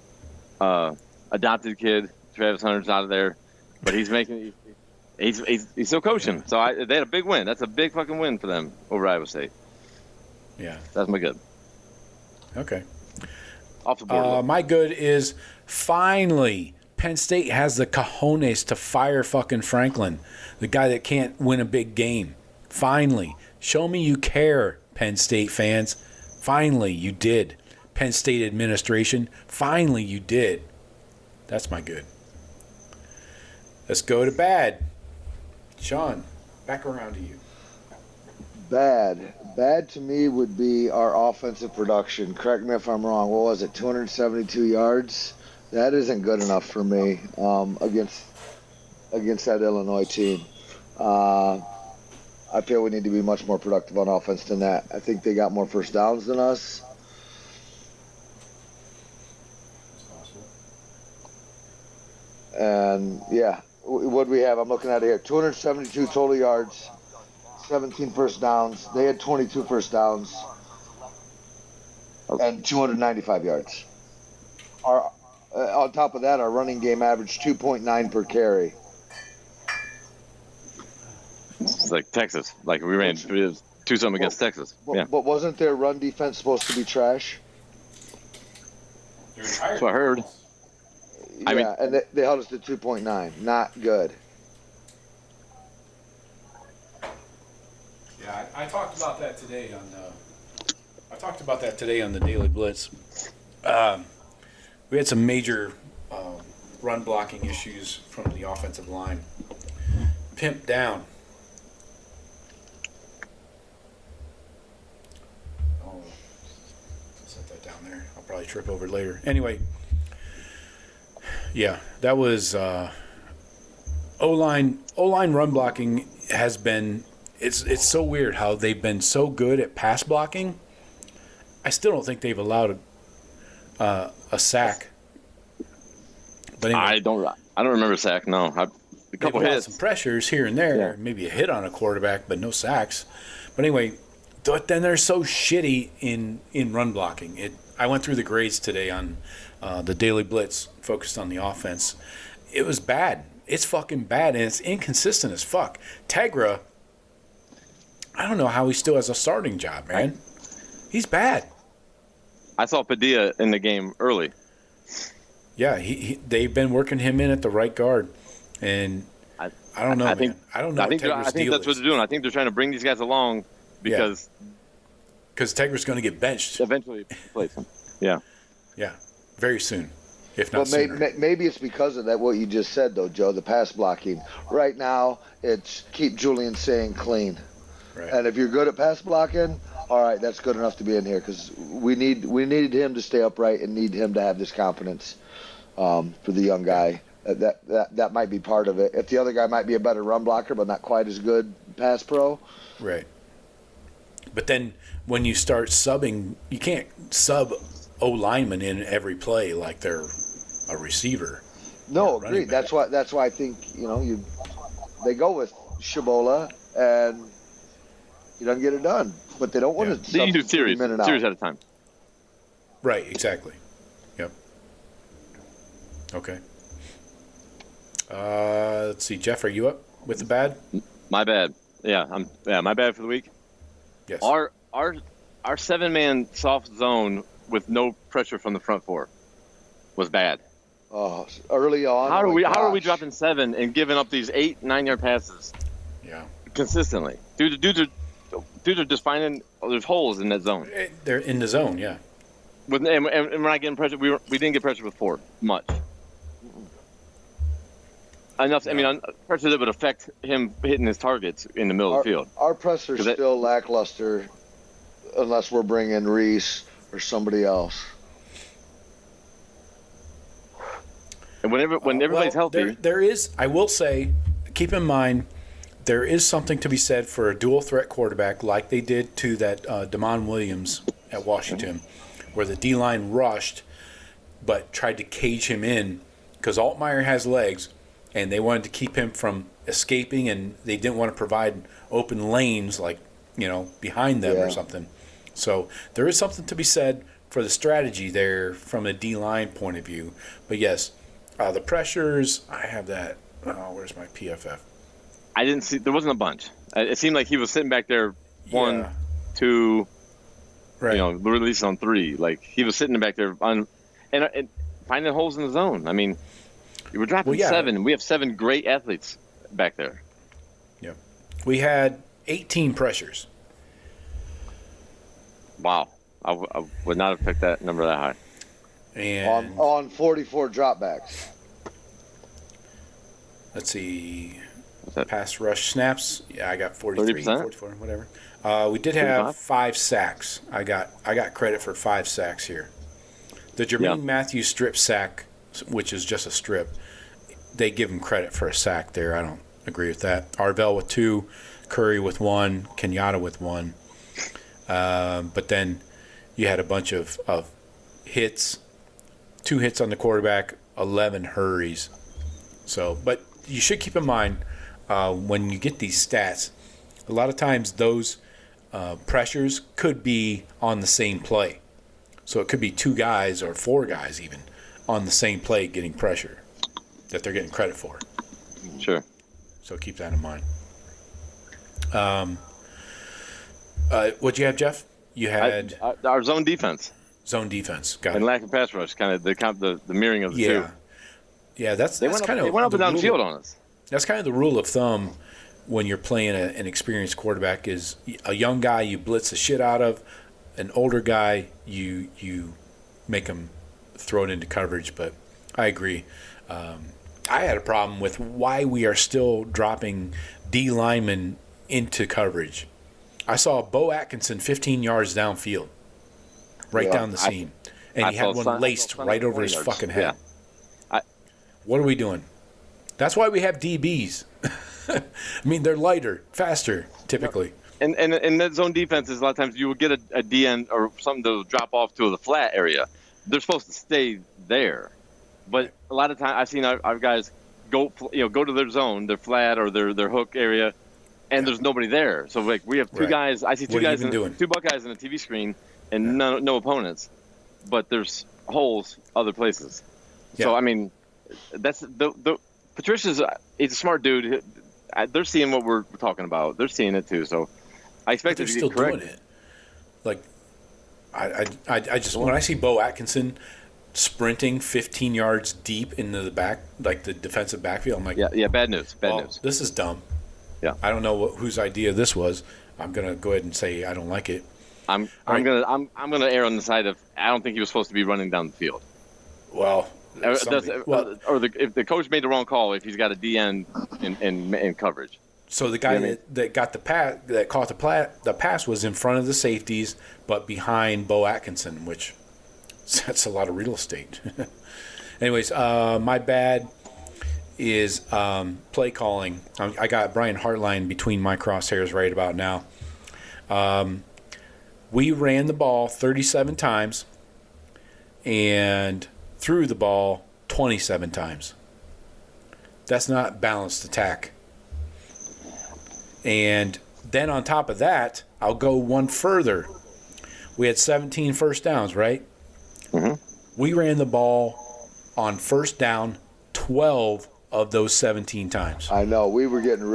adopted kid Travis Hunter's out of there, but he's making. He's still coaching. So they had a big win. That's a big fucking win for them over Iowa State. Yeah. That's my good. Okay. Off the board. My good is finally Penn State has the cojones to fire fucking Franklin, the guy that can't win a big game. Finally. Show me you care, Penn State fans. Finally, you did. Penn State administration, finally you did. That's my good. Let's go to bad. Sean, back around to you. Bad to me would be our offensive production. Correct me if I'm wrong. What was it? 272 yards. That isn't good enough for me against that Illinois team. I feel we need to be much more productive on offense than that. I think they got more first downs than us. And yeah, what do we have? I'm looking at it here. 272 total yards. 17 first downs. They had 22 first downs and 295 yards. On top of that, our running game averaged 2.9 per carry. It's like Texas. Like we ran 2-something against Texas. Yeah. But wasn't their run defense supposed to be trash? That's what I heard. Yeah, and they held us to 2.9. Not good. Yeah, I talked about that today on the Daily Blitz. We had some major run blocking issues from the offensive line. Pimp down. I'll set that down there. I'll probably trip over it later. Anyway, yeah, that was O-line run blocking has been. It's so weird how they've been so good at pass blocking. I still don't think they've allowed a sack. But anyway, I don't remember a sack. No, a couple hits, some pressures here and there, maybe a hit on a quarterback, but no sacks. But anyway, then they're so shitty in run blocking. I went through the grades today on the Daily Blitz, focused on the offense. It was bad. It's fucking bad, and it's inconsistent as fuck. Tegra, I don't know how he still has a starting job, man. He's bad. I saw Padilla in the game early. Yeah, they've been working him in at the right guard, and I don't know. I don't know. I think that's what they're doing. I think they're trying to bring these guys along because Tegra's going to get benched eventually. Replace him. Yeah. Yeah, very soon, if not sooner. Maybe it's because of that. What you just said, though, Joe, the pass blocking. Right now, it's keep Julian Sayin clean. Right. And if you're good at pass blocking, all right, that's good enough to be in here because we needed him to stay upright and need him to have this confidence for the young guy. That might be part of it. If the other guy might be a better run blocker but not quite as good pass pro. Right. But then when you start subbing, you can't sub O-lineman in every play like they're a receiver. No, agreed. That's why I think they go with Shabola and he doesn't get it done. But they don't want to. They do series at a time. Right. Exactly. Yep. Okay. Let's see, Jeff. Are you up with the bad? My bad. Yeah. My bad for the week. Yes. Our 7-man soft zone with no pressure from the front four was bad. Oh, early on. How are we dropping 7 and giving up these 8-9 yard passes? Yeah. Consistently, dudes are just finding there's holes in that zone. They're in the zone, yeah. And we're not getting pressure. We didn't get pressure before much. Enough. No. I mean, pressure that would affect him hitting his targets in the middle of the field. Our pressure's still lackluster unless we're bringing Reese or somebody else? And when everybody's healthy, there is. I will say, keep in mind, there is something to be said for a dual threat quarterback, like they did to that Damon Williams at Washington, where the D-line rushed, but tried to cage him in because Altmaier has legs, and they wanted to keep him from escaping, and they didn't want to provide open lanes like behind them or something. So there is something to be said for the strategy there from a D-line point of view. But yes, the pressures, I have that. Oh, where's my PFF? I didn't see. There wasn't a bunch. It seemed like he was sitting back there, 1, 2, right. Release on 3. Like he was sitting back there and finding holes in the zone. I mean, we're dropping 7. We have 7 great athletes back there. Yeah, we had 18 pressures. Wow, I would not have picked that number that high. And on 44 dropbacks. Let's see. Pass rush snaps. Yeah, I got 43, 30%? 44, whatever. We did have 5 sacks. I got credit for 5 sacks here. The Jermaine Matthews strip sack, which is just a strip, they give him credit for a sack there. I don't agree with that. Arvell with 2, Curry with 1, Kenyatta with 1. But then you had a bunch of hits, 2 hits on the quarterback, 11 hurries. So, but you should keep in mind when you get these stats, a lot of times those pressures could be on the same play. So it could be 2 guys or 4 guys even on the same play getting pressure that they're getting credit for. Sure. So keep that in mind. What'd you have, Jeff? You had our zone defense. Zone defense. Got and it. lack of pass rush, kind of the mirroring of the two. Yeah, that's kind of they went up and down the field on us. That's kind of the rule of thumb when you're playing an experienced quarterback is a young guy you blitz the shit out of, an older guy you make him throw it into coverage. But I agree. I had a problem with why we are still dropping D linemen into coverage. I saw Bo Atkinson 15 yards downfield, down the seam, and he had one laced right over his fucking head. Yeah. What are we doing? That's why we have DBs. I mean, they're lighter, faster, typically. And that zone defense is a lot of times you will get a DN or something to drop off to the flat area. They're supposed to stay there, but a lot of times I've seen our guys go to their zone, their flat or their hook area, and there's nobody there. So like we have 2 guys. I see 2 guys, 2 Buckeyes in a TV screen, and no opponents, but there's holes other places. Yeah. So I mean, that's the Patricia's. He's a smart dude. They're seeing what we're talking about. They're seeing it too. So I expect they're to still get correct. doing it. Like I just when I see Bo Atkinson sprinting 15 yards deep into the back, like the defensive backfield, I'm like, yeah, bad news. News. This is dumb. Yeah, I don't know whose idea this was. I'm gonna go ahead and say I don't like it. I'm gonna err on the side of I don't think he was supposed to be running down the field. Well, if the coach made the wrong call, if he's got a DN in coverage. So the guy that got the pass, that caught the pass, was in front of the safeties, but behind Bo Atkinson, which that's a lot of real estate. Anyways, my bad is play calling. I got Brian Hartline between my crosshairs right about now. We ran the ball 37 times and threw the ball 27 times. That's not balanced attack. And then on top of that, I'll go one further. We had 17 first downs, right? Mm-hmm. We ran the ball on first down 12 of those 17 times. I know. We were getting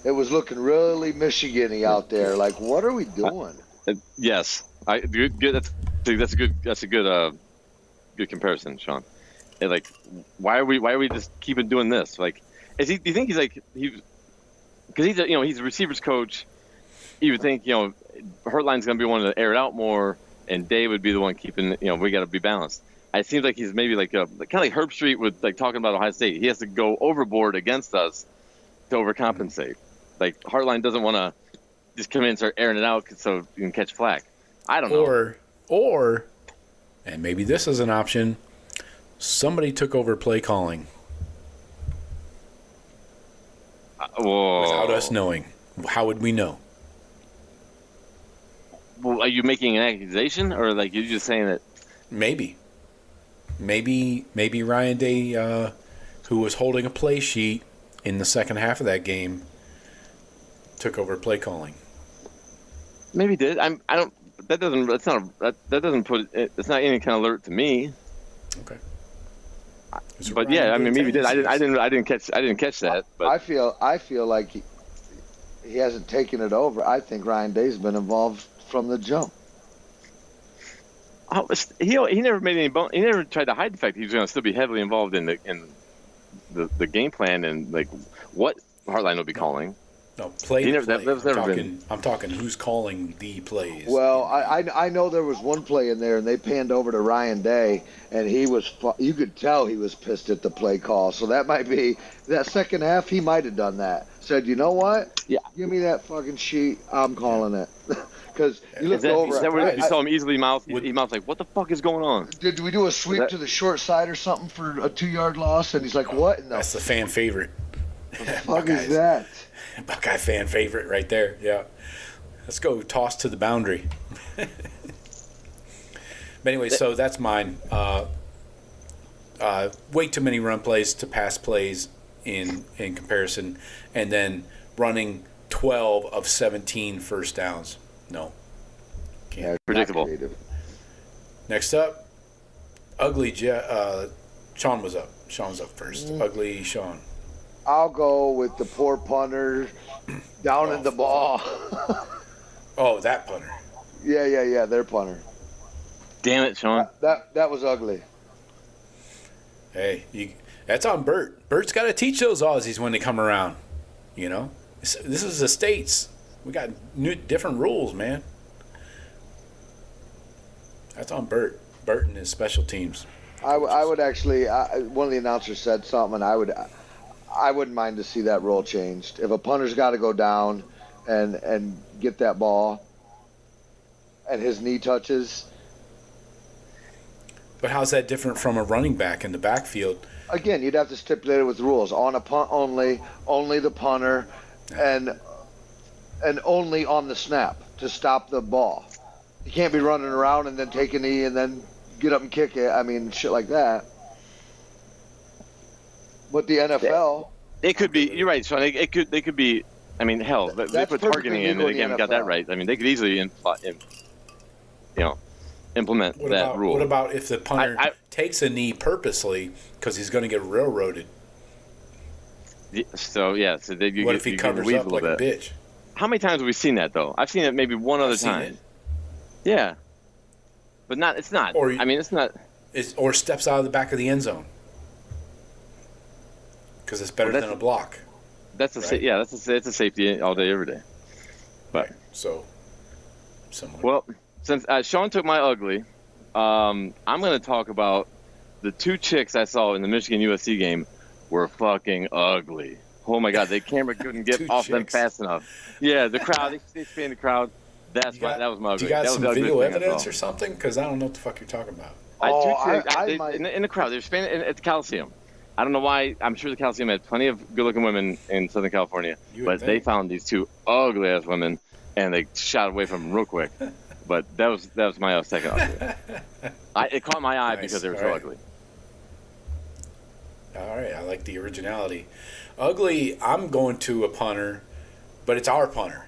it was looking really Michigan-y out there. Like, what are we doing? Yes. That's a good comparison, Sean. And like, why are we just keeping doing this? Like, do you think because he's a receivers coach, you would think, Hurtline's going to be one to air it out more, and Day would be the one keeping, we got to be balanced. It seems like he's maybe kind of like Herb Street with like talking about Ohio State. He has to go overboard against us to overcompensate. Like Hartline doesn't want to just come in and start airing it out so you can catch flack. I don't know. Or, and maybe this is an option, somebody took over play calling without us knowing. How would we know? Well, are you making an accusation, or like you're just saying that? Maybe Ryan Day, who was holding a play sheet in the second half of that game, took over play calling. Maybe he did. I don't. That doesn't. That's not. That doesn't put. It's not any kind of alert to me. Okay. But yeah, I mean, maybe he did. I didn't catch that. But I feel like he hasn't taken it over. I think Ryan Day's been involved from the jump. He never made any. He never tried to hide the fact that he was going to still be heavily involved in the game plan and like what Hartline will be calling. No, play. I'm talking who's calling the plays. Well, I know there was one play in there, and they panned over to Ryan Day, and you could tell he was pissed at the play call. So that might be that second half. He might have done that. Said, you know what? Yeah. Give me that fucking sheet. I'm calling it. Because you looked over. Is that where you saw him easily mouth? He mouthed like, "What the fuck is going on?" Did we do a sweep to the short side or something for a 2-yard loss? And he's like, "What?" That's the fan favorite. What the fuck is that? Buckeye fan favorite right there. Yeah. Let's go toss to the boundary. But anyway, so that's mine. Way too many run plays to pass plays in comparison, and then running 12 of 17 first downs. No. Can't. Yeah, predictable. Next up, ugly. Sean was up. Sean was up first. Ugly Sean. I'll go with the poor punter down in the ball. Oh, that punter. Yeah, their punter. Damn it, Sean. That was ugly. Hey, that's on Bert. Bert's got to teach those Aussies when they come around. You know, this is the States. We got different rules, man. That's on Bert. Bert and his special teams. I would actually. One of the announcers said something, and I wouldn't mind to see that rule changed. If a punter's got to go down and get that ball, and his knee touches. But how's that different from a running back in the backfield? Again, you'd have to stipulate it with rules. On a punt only the punter, and only on the snap to stop the ball. You can't be running around and then take a knee and then get up and kick it. I mean, shit like that. But the NFL, it could be. You're right, Sean. They could be. I mean, hell, they put targeting in, and they haven't got that right. I mean, they could easily, implement that rule. What about if the punter takes a knee purposely because he's going to get railroaded? So what if he covers up like a bitch? How many times have we seen that though? I've seen it maybe one other time. Yeah, but not. It's not. It's not. Or steps out of the back of the end zone because it's better than a block. That's it's a safety all day, every day. But right. So similar. Well, since Sean took my ugly, I'm going to talk about the two chicks I saw in the Michigan USC game were fucking ugly. Oh my God, the camera couldn't get off them fast enough. Yeah, the crowd, they spanned the crowd. That was my ugly. You got that some was video evidence or something? Because I don't know what the fuck you're talking about. In the crowd, they were spanning at the Coliseum. I don't know why. I'm sure the Coliseum had plenty of good-looking women in Southern California, but they found these two ugly-ass women, and they shot away from them real quick. But that was my second ugly. It caught my eye because they were so ugly. All right, I like the originality. Ugly, I'm going to a punter, but it's our punter.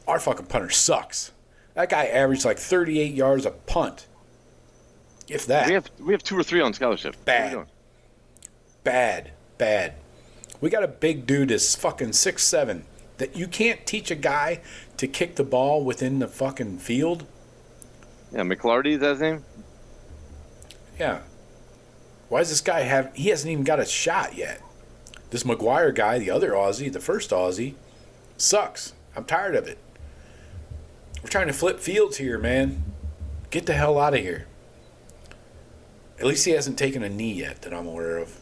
Our fucking punter sucks. That guy averaged like 38 yards a punt. If that. We have 2 or 3 on scholarship. Bad. We got a big dude that's fucking 6'7", that you can't teach a guy to kick the ball within the fucking field. Yeah, McClarty, is that his name? Yeah. Why does this guy he hasn't even got a shot yet. This McGuire guy, the other Aussie, the first Aussie, sucks. I'm tired of it. We're trying to flip fields here, man. Get the hell out of here. At least he hasn't taken a knee yet that I'm aware of.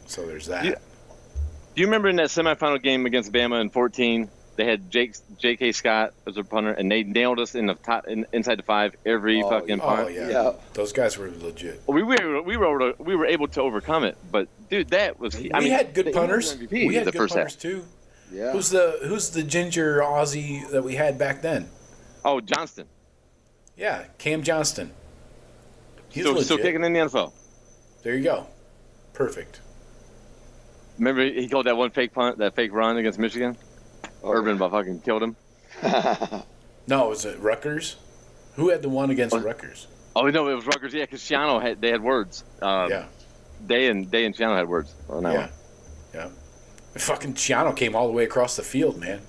So there's that. Do you remember in that semifinal game against Bama in 14 They had J.K. Scott as a punter, and they nailed us in the top inside the 5 every fucking punt. Oh yeah, those guys were legit. We were able to overcome it, but dude, that was. We had good punters. We had the good first punters half. too. Yeah. Who's the ginger Aussie that we had back then? Oh, Johnston. Yeah, Cam Johnston. He's Still legit. kicking in the NFL. There you go. Perfect. Remember he called that one fake punt, that fake run against Michigan? Urban about fucking killed him. No, was it Rutgers? Who had the one against Rutgers? Oh no, it was Rutgers. Yeah, because Shiano they had words. Yeah. Day and Shiano had words on that one. Yeah. Fucking Chiano came all the way across the field, man.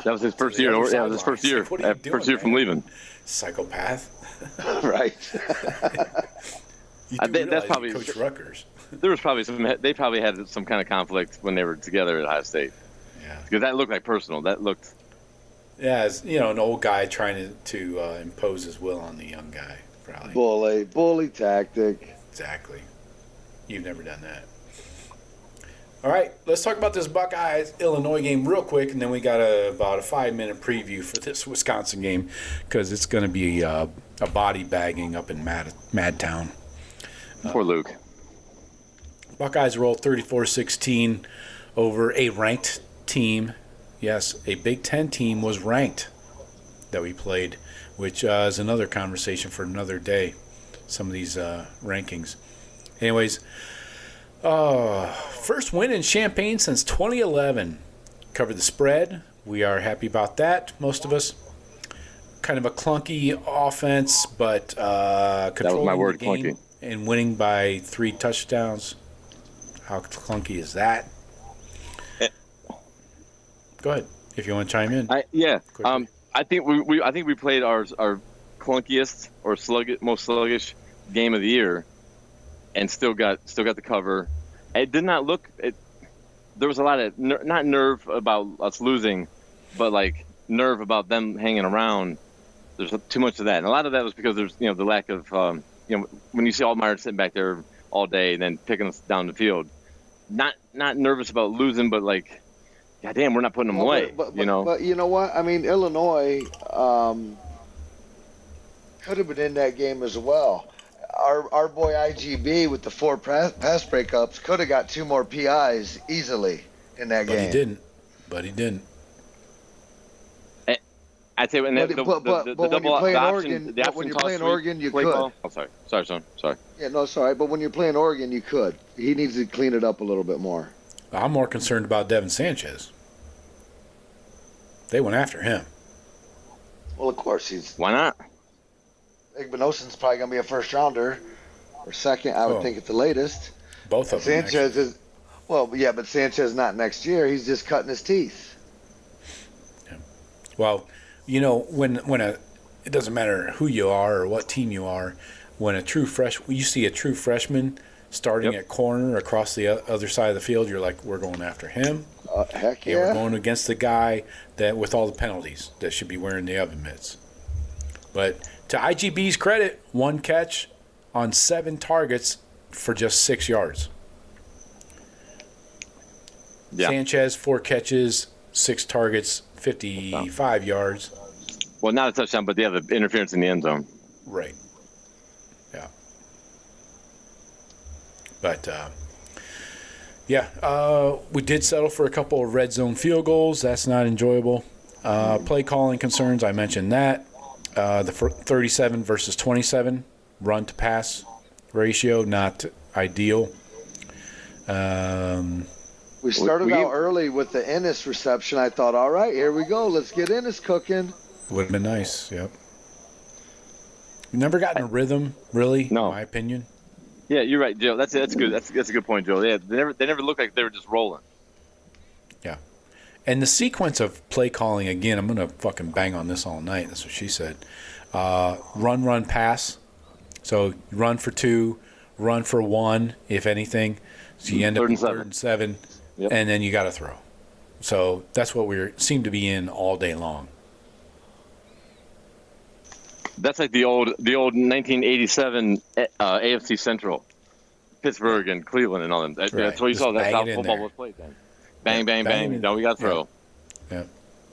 That was his first year. Yeah, it was his first year. What are you doing, First year from man? leaving. Psychopath. Right. You I do think that's realize probably you coach Rutgers. There was probably they probably had some kind of conflict when they were together at Ohio State. Yeah. Because that looked like personal. That looked. Yeah, it's, an old guy trying to impose his will on the young guy, probably. Bully tactic. Exactly. You've never done that. All right, let's talk about this Buckeyes-Illinois game real quick, and then we got about a 5-minute preview for this Wisconsin game because it's going to be a body bagging up in Madtown. Poor Luke. Buckeyes rolled 34-16 over a ranked team. Yes, a Big Ten team was ranked that we played, which is another conversation for another day, some of these rankings. Anyways, first win in Champaign since 2011. Covered the spread. We are happy about that, most of us. Kind of a clunky offense, but controlling the game clunky. And winning by 3 touchdowns. How clunky is that? Go ahead if you want to chime in. I think we played our clunkiest or most sluggish game of the year, and still got the cover. It did not look. There was a lot of not nerve about us losing, but like nerve about them hanging around. There's too much of that, and a lot of that was because there's the lack of when you see Altmaier sitting back there all day and then picking us down the field. Not nervous about losing, but like. God damn, we're not putting them away. But you know what? I mean, Illinois could have been in that game as well. Our boy IGB with the 4 pass breakups could have got 2 more PIs easily in that game. But he didn't. I'd say when when you're playing Oregon, you could. Oh, sorry, son. Sorry. Yeah, no, sorry. But when you're playing Oregon, you could. He needs to clean it up a little bit more. I'm more concerned about Devin Sanchez. They went after him. Well, of course Why not? Igbenogsen's probably going to be a first rounder or second, I would think at the latest. Both of them. Sanchez is, but Sanchez not next year. He's just cutting his teeth. Yeah. Well, when it doesn't matter who you are or what team you are, when you see a true freshman starting at corner across the other side of the field, you're like, we're going after him. Heck yeah. We're going against the guy that with all the penalties that should be wearing the oven mitts. But to IGB's credit, 1 catch on 7 targets for just 6 yards. Yeah. Sanchez, 4 catches, 6 targets, 55 yards. Well, not a touchdown, but they have the interference in the end zone. Right. Yeah. But, we did settle for a couple of red zone field goals. That's not enjoyable. Play calling concerns, I mentioned that. The 37 versus 27 run to pass ratio, not ideal. We started out early with the Ennis reception. I thought, all right, here we go. Let's get Ennis cooking. Would have been nice, yep. We've never gotten a rhythm, really, in my opinion. Yeah, you're right, Joe. That's good. That's a good point, Joe. Yeah, they never looked like they were just rolling. Yeah, and the sequence of play calling again. I'm gonna fucking bang on this all night. That's what she said. Run, pass. So run for 2, run for 1, if anything. So you end up with 3rd and 7, and then you got to throw. So that's what we seem to be in all day long. That's like the old 1987 AFC Central, Pittsburgh and Cleveland and all them. That's what you saw. That's how football was played then. Bang, bang, bang. Now we got to throw. Yeah.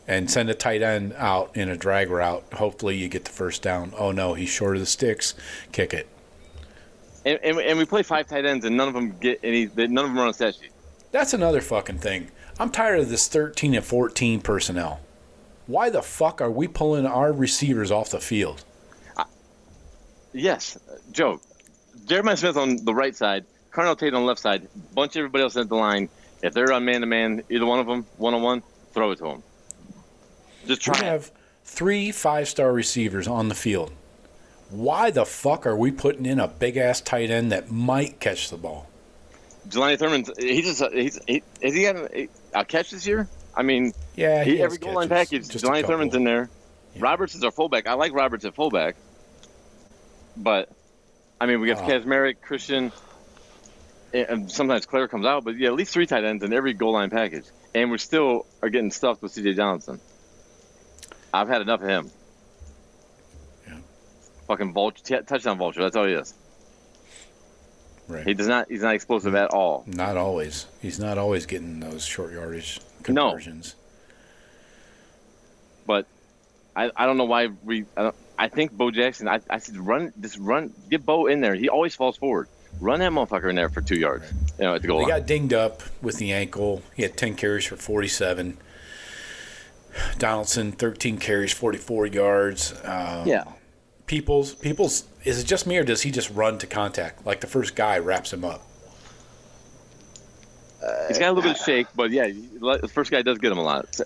and send a tight end out in a drag route. Hopefully you get the first down. Oh, no, he's short of the sticks. Kick it. And we play 5 tight ends, and none of them get any. None of them are on the stat sheet. That's another fucking thing. I'm tired of this 13 and 14 personnel. Why the fuck are we pulling our receivers off the field? Yes, Joe. Jeremiah Smith on the right side, Carnell Tate on the left side, bunch of everybody else at the line. If they're on man-to-man, either one of them, one-on-one, throw it to them. Just try. We have 3 5-star receivers on the field. Why the fuck are we putting in a big-ass tight end that might catch the ball? Jelani Thurman, has he got a catch this year? I mean, yeah, every goal line package, Jelani Thurman's in there. Yeah. Roberts is our fullback. I like Roberts at fullback. But, I mean, we got Kazmarek, Christian, and sometimes Claire comes out. But, yeah, at least 3 tight ends in every goal line package. And we still are getting stuffed with C.J. Johnson. I've had enough of him. Yeah. Fucking vulture, touchdown vulture. That's all he is. Right. He's not explosive at all. Not always. He's not always getting those short yardage conversions. No. But I don't know why I think Bo Jackson. I said run, get Bo in there. He always falls forward. Run that motherfucker in there for 2 yards. Right. At the goal line. He got dinged up with the ankle. He had 10 carries for 47. Donaldson 13 carries, 44 yards. Yeah. Peoples, is it just me or does he just run to contact? Like the first guy wraps him up. He's got a little bit of shake, but yeah, the first guy does get him a lot.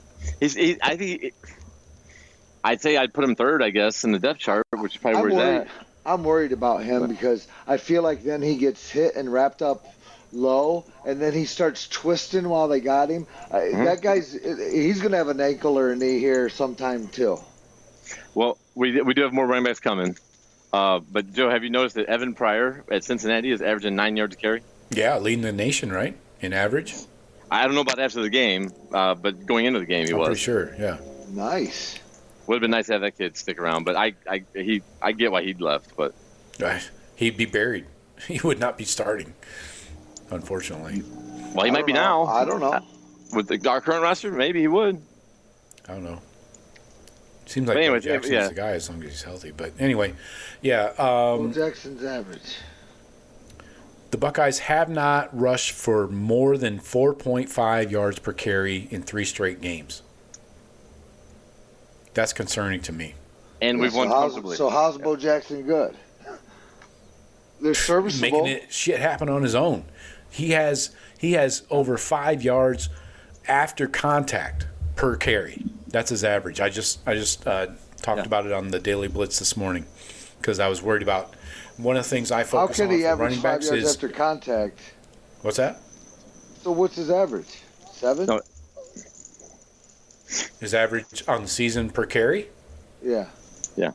I'd say I'd put him third, I guess, in the depth chart, which is probably where he's at. I'm worried about him because I feel like then he gets hit and wrapped up low, and then he starts twisting while they got him. That he's going to have an ankle or a knee here sometime too. Well, we do have more running backs coming. But, Joe, have you noticed that Evan Pryor at Cincinnati is averaging 9 yards a carry? Yeah, leading the nation, right, in average? I don't know about after the game, but going into the game he was. Pretty sure, yeah. Nice. Would have been nice to have that kid stick around, but I get why he'd left. But he'd be buried. He would not be starting, unfortunately. Well, he might be now. I don't know. With our current roster, maybe he would. I don't know. Seems like Bo Jackson's the guy as long as he's healthy. But anyway, yeah. Bo Jackson's average. The Buckeyes have not rushed for more than 4.5 yards per carry in 3 straight games. That's concerning to me. And we've won comfortably. So how's Bo Jackson good? They're serviceable. Making shit happen on his own. He has over 5 yards after contact per carry. That's his average. I just talked about it on the Daily Blitz this morning because I was worried about one of the things I focus on for running backs is. How can he average 5 yards after contact? What's that? So what's his average? 7? No. His average on the season per carry? Yeah. Yeah.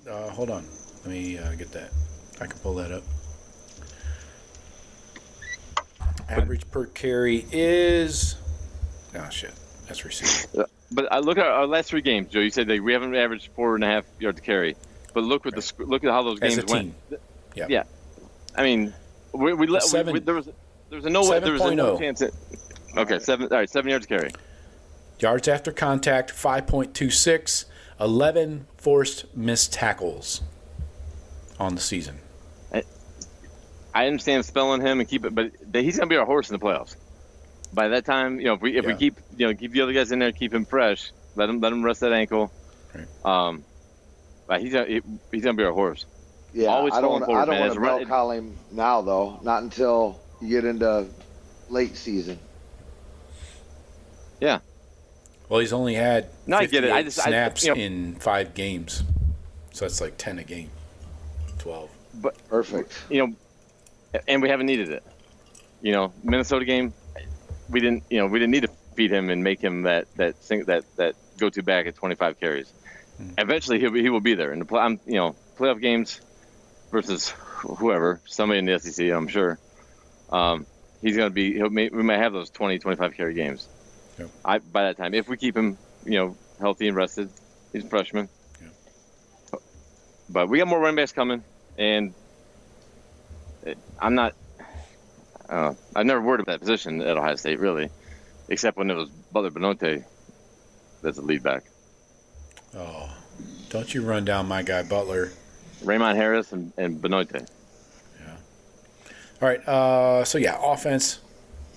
Hold on. Let me get that. I can pull that up. Average per carry is. Oh shit, that's receiving. But I look at our last 3 games, Joe. You said that we haven't averaged 4.5 yards to carry, but look at look at how those games went. Yeah. Yeah. I mean, there was a no chance. Okay, 7 yards to carry. Yards after contact 5.26, 11 forced missed tackles on the season. I understand spelling him and keep it, but he's gonna be our horse in the playoffs. By that time, if we keep the other guys in there, keep him fresh, let him rest that ankle. Right. But he's gonna be our horse. Yeah, I don't want to bell call him now though. Not until you get into late season. Yeah. Well, he's only had 58 snaps I in 5 games, so that's like 10 a game, 12. But perfect. And we haven't needed it. Minnesota game, we didn't need to feed him and make him that go-to back at 25 carries. Mm-hmm. Eventually, he will be there in the playoff games versus whoever, somebody in the SEC, I'm sure. He's going to be. We might have those 20, 25 carry games. Yep. By that time, if we keep him, healthy and rested, he's a freshman. Yep. But we got more running backs coming, and I'm not. I've never worried about that position at Ohio State, really, except when it was Butler Benote. that's a lead back. Oh, don't you run down my guy Butler. Raymond Harris and Benoit. Yeah. All right. So, yeah, offense,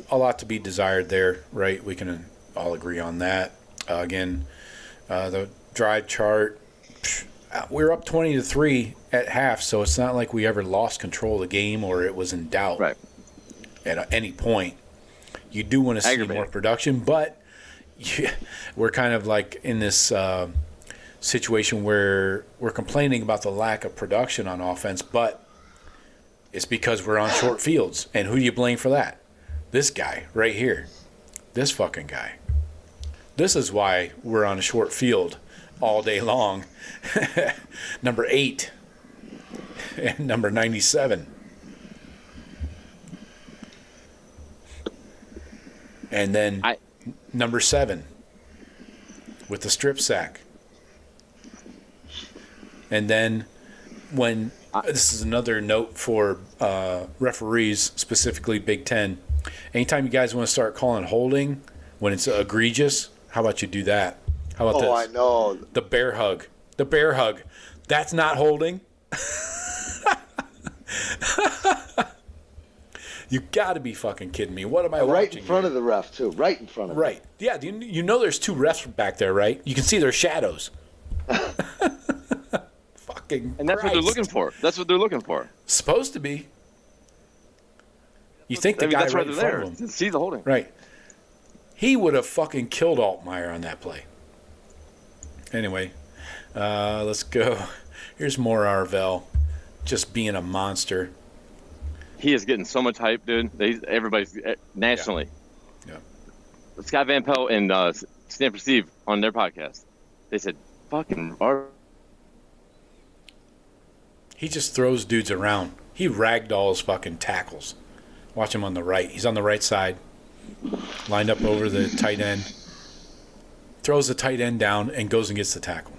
a lot to be desired there, right? We can all agree on that. Again, the drive chart, we're up 20-3 at half, so it's not like we ever lost control of the game or it was in doubt at any point. You do want to see more production, but we're kind of like in this situation where we're complaining about the lack of production on offense, but it's because we're on short fields. And who do you blame for that? This guy right here. This fucking guy. This is why we're on a short field all day long. Number 8 and number 97. And then number 7 with the strip sack. And then when this is another note for referees, specifically Big Ten. Anytime you guys want to start calling holding when it's egregious, how about you do that? How about this? Oh, I know. The bear hug. The bear hug. That's not holding. You got to be fucking kidding me. What am I watching? Right in front of the ref, too. Right in front of him. Right. Yeah, you know there's 2 refs back there, right? You can see their shadows. Fucking And that's Christ. what they're looking for. That's what they're looking for. Supposed to be. You think the guy that's right why in they're front there. of him. To see the holding. Right. He would have fucking killed Altmaier on that play. Anyway, let's go. Here's more Arvell. Just being a monster. He is getting so much hype, dude. Everybody's nationally. Yeah. Scott Van Pelt and Stanford Steve on their podcast, they said, "Fucking He just throws dudes around. He ragdolls fucking tackles. Watch him on the right. He's on the right side, lined up over the tight end. Throws the tight end down and goes and gets the tackle.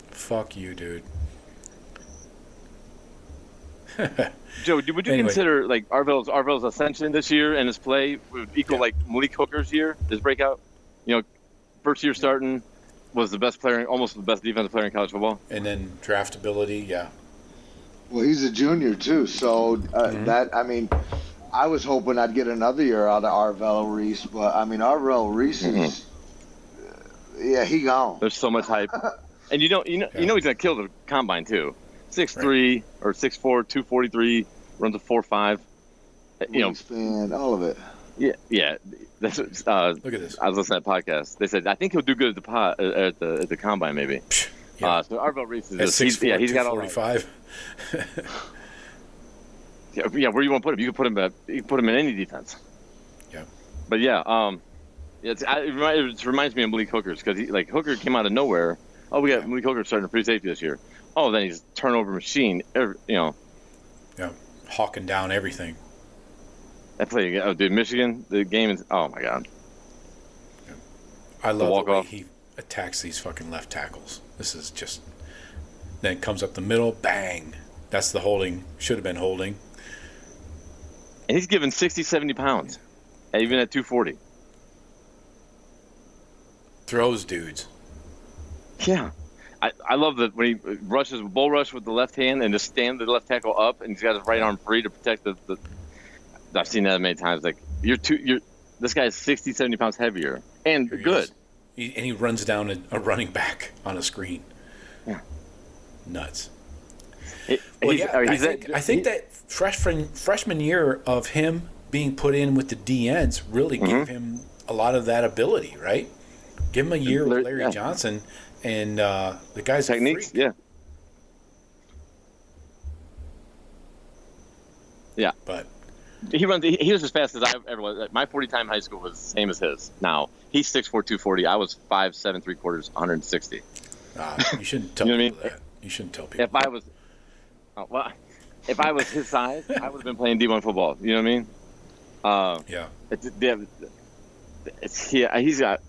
Fuck you, dude." Joe, would you consider like Arvell's ascension this year and his play would equal like Malik Hooker's year, his breakout? You know, first year starting, was the best player, almost the best defensive player in college football. And then draftability, yeah. Well, he's a junior, too. So I was hoping I'd get another year out of Arvell Reese. But, Arvell Reese is, he gone. There's so much hype. And you know he's going to kill the combine, too. 6'3", or 6'4", 243, runs a 4.5. Wingspan, all of it. Yeah. That's look at this. I was listening to that podcast. They said I think he'll do good at the combine maybe. Yeah. So Arvell Reese is at 6'4", he's got all 45. Yeah, where you want to put him? You can put him in any defense. Yeah. But it reminds me of Malik Hooker's because Hooker came out of nowhere. Oh, we got Malik Hooker starting free safety this year. Oh, then he's a turnover machine. Yeah, hawking down everything. That play, dude, Michigan, the game is, oh my God. Yeah. I love the way off. he attacks these fucking left tackles. This is just, then it comes up the middle, bang. That's the holding, should have been holding. And he's given 60, 70 pounds, even at 240. Throws dudes. Yeah. I love that when he rushes, bull rush with the left hand and just stand the left tackle up and he's got his right arm free to protect the I've seen that many times. Like, this guy's 60, 70 pounds heavier and good. And he runs down a running back on a screen. Yeah. Nuts. I think that freshman year of him being put in with the DNs really gave him a lot of that ability, right? Give him a year with Larry Johnson, and the guy's techniques, yeah. But he was as fast as I ever was. My 40 time high school was the same as his. Now he's 6'4", 240. I was 5'7", 3/4", 160. You shouldn't tell people that. You shouldn't tell people. If I was his size, I would have been playing D1 football. You know what I mean?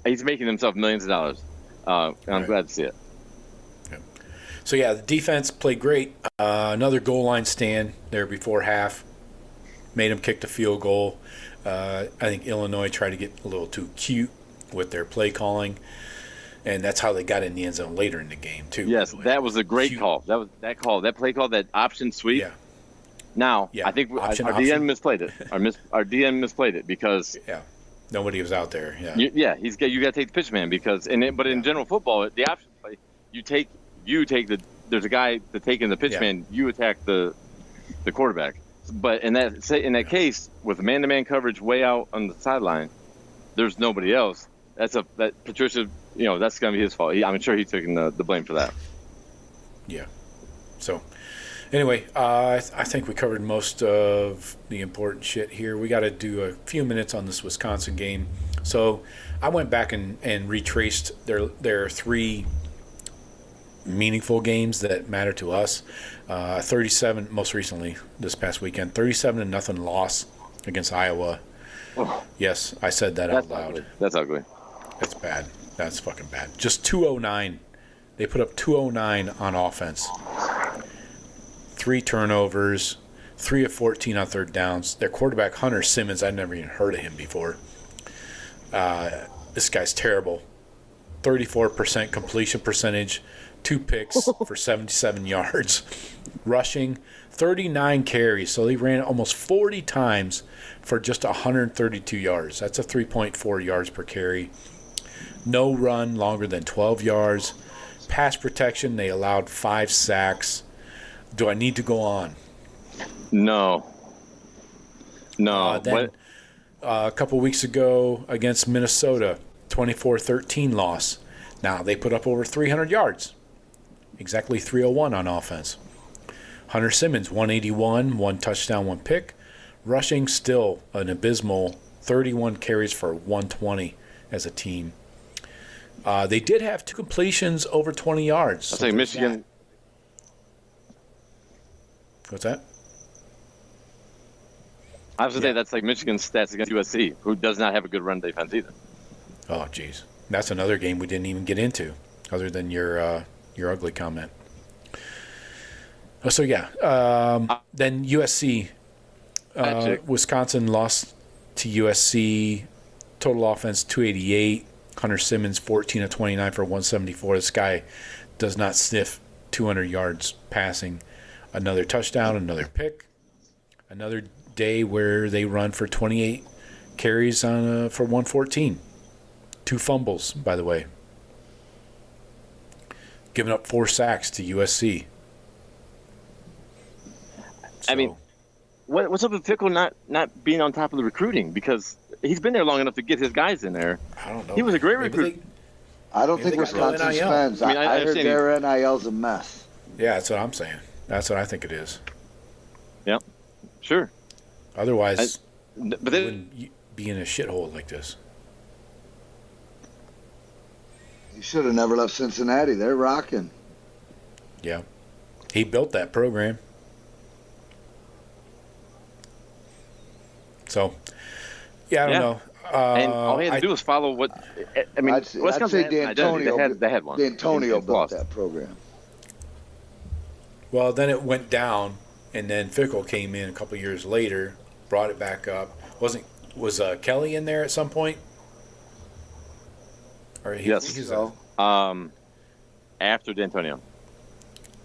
He's making himself millions of dollars. I'm glad to see it. Yeah. So the defense played great. Another goal line stand there before half. Made him kick the field goal. I think Illinois tried to get a little too cute with their play calling. And that's how they got in the end zone later in the game, too. Yes, that was a great call. That play call, that option sweep. Yeah. Now, I think our DN misplayed it. Our DN misplayed it because nobody was out there. Yeah. You got to take the pitch man because but in general football, the option play, you take there's a guy to take in the pitch man, you attack the quarterback. But in that case, with man-to-man coverage way out on the sideline, there's nobody else. That Patricia, that's going to be his fault. I'm sure he's taking the blame for that. Yeah. So, anyway, I think we covered most of the important shit here. We got to do a few minutes on this Wisconsin game. So, I went back and retraced their 3 meaningful games that matter to us. 37, most recently, this past weekend, 37-0 loss against Iowa. Oh. Yes, I said that out loud. Ugly. That's ugly. That's bad. That's fucking bad. Just 209. They put up 209 on offense. 3 turnovers, 3 of 14 on third downs. Their quarterback, Hunter Simmons, I'd never even heard of him before. This guy's terrible. 34% completion percentage, 2 picks for 77 yards. Rushing, 39 carries. So they ran almost 40 times for just 132 yards. That's a 3.4 yards per carry. No run longer than 12 yards. Pass protection, they allowed 5 sacks. Do I need to go on? No. Then a couple weeks ago against Minnesota, 24-13 loss. Now they put up over 300 yards. Exactly 301 on offense. Hunter Simmons, 181, 1 touchdown, 1 pick. Rushing, still an abysmal 31 carries for 120 as a team. They did have 2 completions over 20 yards. I'll say Michigan. What's that? I was going to say that's like Michigan's stats against USC, who does not have a good run defense either. Oh, geez. That's another game we didn't even get into, other than your ugly comment. So, then USC. Wisconsin lost to USC. Total offense, 288. Hunter Simmons, 14 of 29 for 174. This guy does not sniff 200 yards passing. Another touchdown, another pick. Another day where they run for 28 carries for 114. 2 fumbles, by the way. Giving up 4 sacks to USC. So, I mean, what's up with Fickle not being on top of the recruiting? Because he's been there long enough to get his guys in there. I don't know. He was a great recruit. I don't think Wisconsin's fans. I heard their NIL's a mess. Yeah, that's what I'm saying. That's what I think it is. Yeah, sure. Otherwise, they wouldn't be in a shithole like this. He should have never left Cincinnati. They're rocking. Yeah. He built that program. So, I don't know. And all he had to do was follow what – I mean, Wisconsin I'd say D'Antonio, they had one. D'Antonio built that program. Well, then it went down, and then Fickle came in a couple years later, brought it back up. Was Kelly in there at some point? Or yes. After D'Antonio.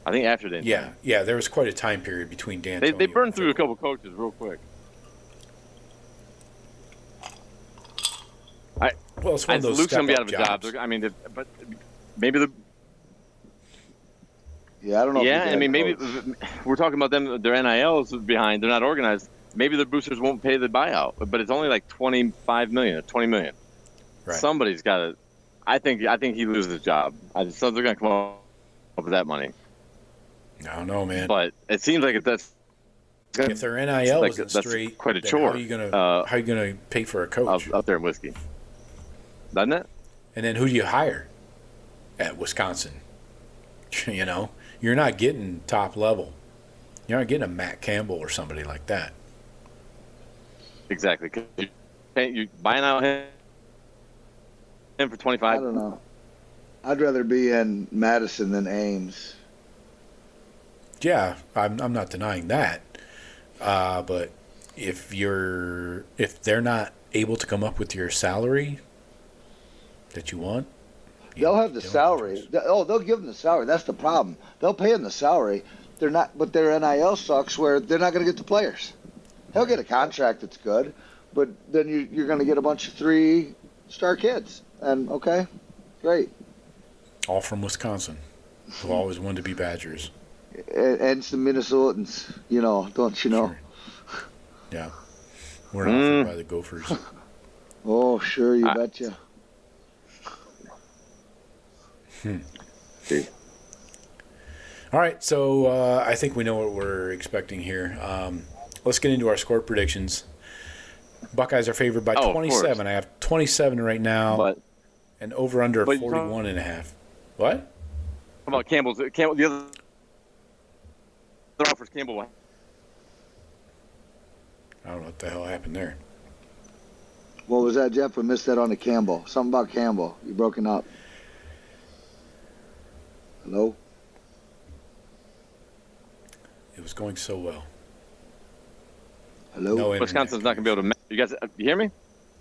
I think after D'Antonio. Yeah. There was quite a time period between D'Antonio. They burned through a couple coaches real quick. Well, it's one of those Luke's going to be out of a jobs. job. I mean, but maybe the. Yeah, I don't know. Yeah, I mean, maybe we're talking about them. Their NILs behind. They're not organized. Maybe the boosters won't pay the buyout, but it's only like $25 million or $20 million. Right. Somebody's got to. I think he loses his job. So they're going to come up with that money. I don't know, man. But it seems like that's. If their NIL isn't straight, quite a chore. How are you gonna pay for a coach up there in Whiskey? Doesn't it? And then who do you hire at Wisconsin? You're not getting top level. You're not getting a Matt Campbell or somebody like that. Exactly. You buying out him for 25. I don't know. I'd rather be in Madison than Ames. Yeah, I'm not denying that. But if they're not able to come up with your salary that you want, They'll have the salary. They'll give them the salary. That's the problem. They'll pay them the salary. They're not, but their NIL sucks where they're not going to get the players. He'll get a contract that's good, but then you're going to get a bunch of 3-star kids. And okay, great. All from Wisconsin, who always wanted to be Badgers. And some Minnesotans, don't you know? Sure. Yeah. We're not offered by the Gophers. Oh, sure, you betcha. All right, so I think we know what we're expecting here. Let's get into our score predictions. Buckeyes are favored by 27. I have 27 right now, and over under 41.5. What? How about Campbell's? The other offers Campbell. I don't know what the hell happened there. What was that, Jeff? I missed that on the Campbell. Something about Campbell. You broken up. Hello? It was going so well. Hello? No Wisconsin's not going to be able to. You guys, you hear me?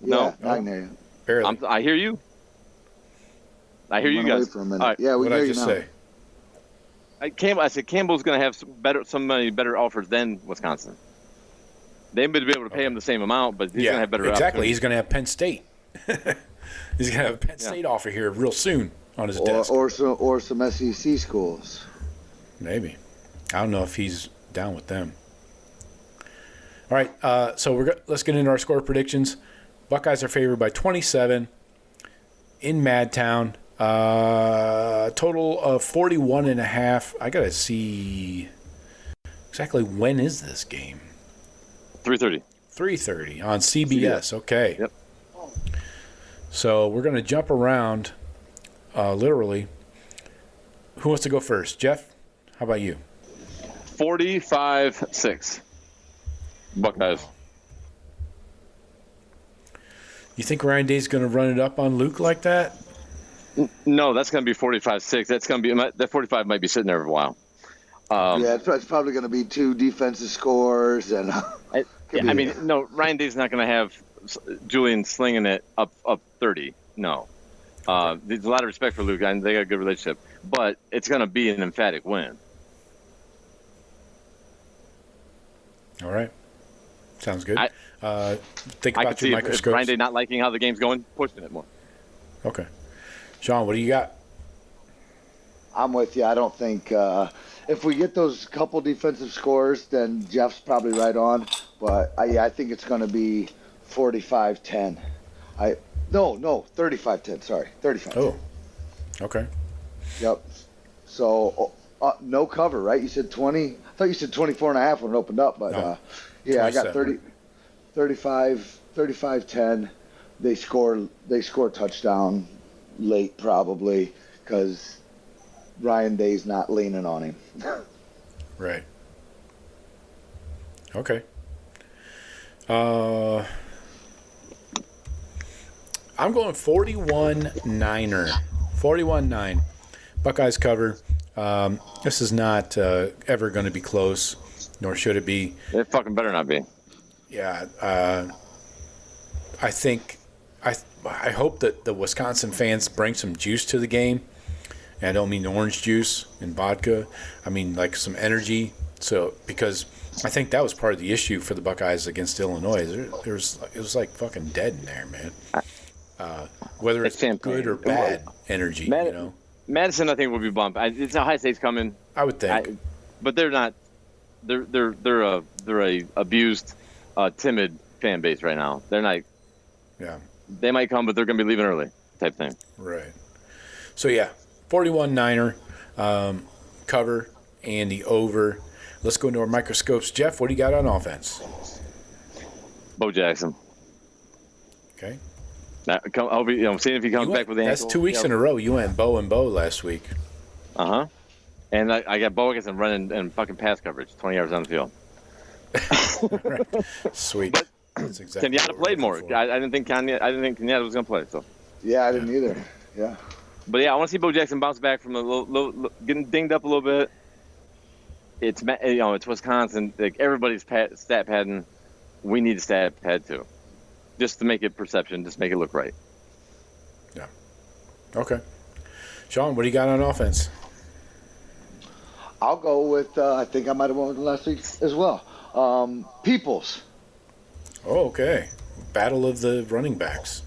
Yeah, I can hear you. Barely. I hear you. I hear you guys. For a minute. All right. Yeah, we What hear did I you just now. say? I said Campbell's going to have some many better offers than Wisconsin. They may be able to pay him the same amount, but he's going to have better. Exactly. He's going to have Penn State. He's going to have a Penn State offer here real soon on his desk. Or some SEC schools. Maybe. I don't know if he's down with them. All right, so let's get into our score predictions. Buckeyes are favored by 27 in Madtown. Total of 41.5. I got to see exactly when is this game. 3:30. 3:30 on CBS. Okay. Yep. So we're going to jump around, literally. Who wants to go first? Jeff, how about you? 45-6. Buckeyes. You think Ryan Day's going to run it up on Luke like that? No, that's going to be 45-6. That's going to be that 45 might be sitting there for a while. Yeah, it's probably going to be 2 defensive scores and. No, Ryan Day's not going to have Julian slinging it up 30. No. There's a lot of respect for Luke, and they got a good relationship. But it's going to be an emphatic win. All right. Sounds good. Think I about can your see if microscopes. Ryan Day not liking how the game's going, pushing it more. Okay. Sean, what do you got? I'm with you. I don't think if we get those couple defensive scores, then Jeff's probably right on. But I think it's going to be 45-10. No, 35-10. Sorry, 35. Oh, okay. Yep. So no cover, right? You said 20. I thought you said 24.5 when it opened up, but No, yeah, I got 35-10. They score touchdown late probably because Ryan Day's not leaning on him. Right. Okay. I'm going 41-9er. 41-9. Buckeyes cover. This is not ever going to be close, nor should it be. It fucking better not be. Yeah. I think I hope that the Wisconsin fans bring some juice to the game. And I don't mean orange juice and vodka. I mean like some energy. So because I think that was part of the issue for the Buckeyes against Illinois. It was like fucking dead in there, man. Whether it's good or bad energy, you know. Madison, I think, will be bumped. It's Ohio State's coming. I would think, but they're not. They're a abused, timid fan base right now. They're not. Yeah. They might come, but they're going to be leaving early, type thing. Right. So yeah, 41-9er cover and the over. Let's go into our microscopes. Jeff, what do you got on offense? Bo Jackson. Okay. I'll be, seeing if he comes back with the ankle. That's 2 weeks in a row. You went Bo and Bo last week. Uh-huh. And I got Bo against him running and fucking pass coverage, 20 yards on the field. Right. Sweet. That's exactly Kenyatta played more. I didn't think Kenyatta was going to play. So. Yeah, I didn't either. Yeah. But yeah, I want to see Bo Jackson bounce back from a little getting dinged up a little bit. It's Wisconsin. Like everybody's stat padding. We need a stat pad too, just to make it perception, just make it look right. Yeah. Okay. Sean, what do you got on offense? I'll go with, I think I might have won with last week as well. Peoples. Oh, okay. Battle of the running backs.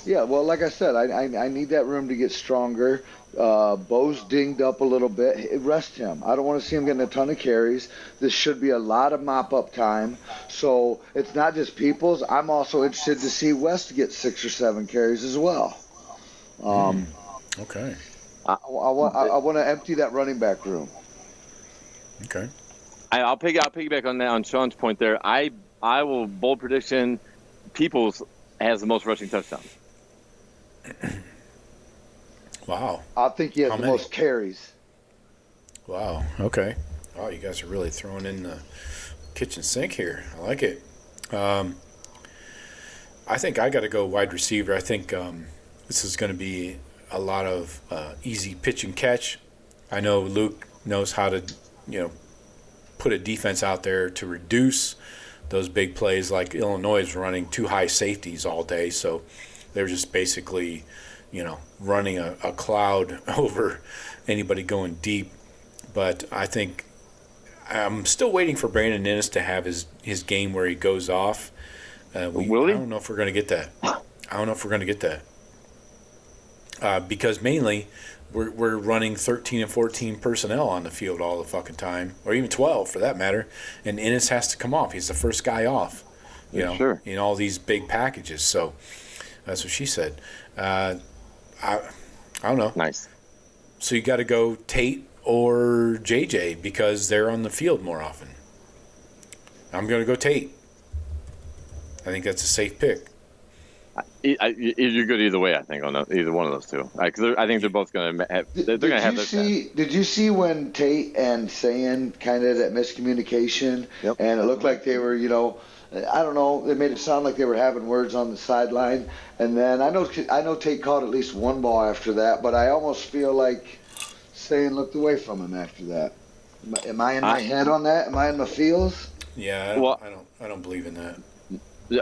Yeah, well, like I said, I need that room to get stronger. Bo's dinged up a little bit. Rest him. I don't want to see him getting a ton of carries. This should be a lot of mop-up time. So it's not just Peoples. I'm also interested to see West get 6 or 7 carries as well. Okay. I want to empty that running back room. Okay. I'll piggyback on that on Sean's point there. I will bold prediction. Peoples has the most rushing touchdowns. Wow. I think he has the most carries. Wow. Okay. Wow, you guys are really throwing in the kitchen sink here. I like it. I think I got to go wide receiver. I think this is going to be a lot of easy pitch and catch. I know Luke knows how to, put a defense out there to reduce those big plays. Like Illinois is running 2 high safeties all day, so they're just basically, running a cloud over anybody going deep. But I think I'm still waiting for Brandon Inniss to have his game where he goes off. Will he? I don't know if we're going to get that. Because mainly we're running 13 and 14 personnel on the field all the fucking time, or even 12 for that matter. And Inniss has to come off. He's the first guy off, sure. in all these big packages. So that's what she said. I don't know. Nice. So you got to go Tate or JJ because they're on the field more often. I'm going to go Tate. I think that's a safe pick. You're good either way, I think, on either one of those two. I think they're both going to have. They're going to have their. Did you see when Tate and Sayin kind of that miscommunication? Yep. And it looked like they were, I don't know. They made it sound like they were having words on the sideline. And then I know Tate caught at least one ball after that, but I almost feel like Sayin looked away from him after that. Am I in my head on that? Am I in my feels? Yeah, I don't believe in that.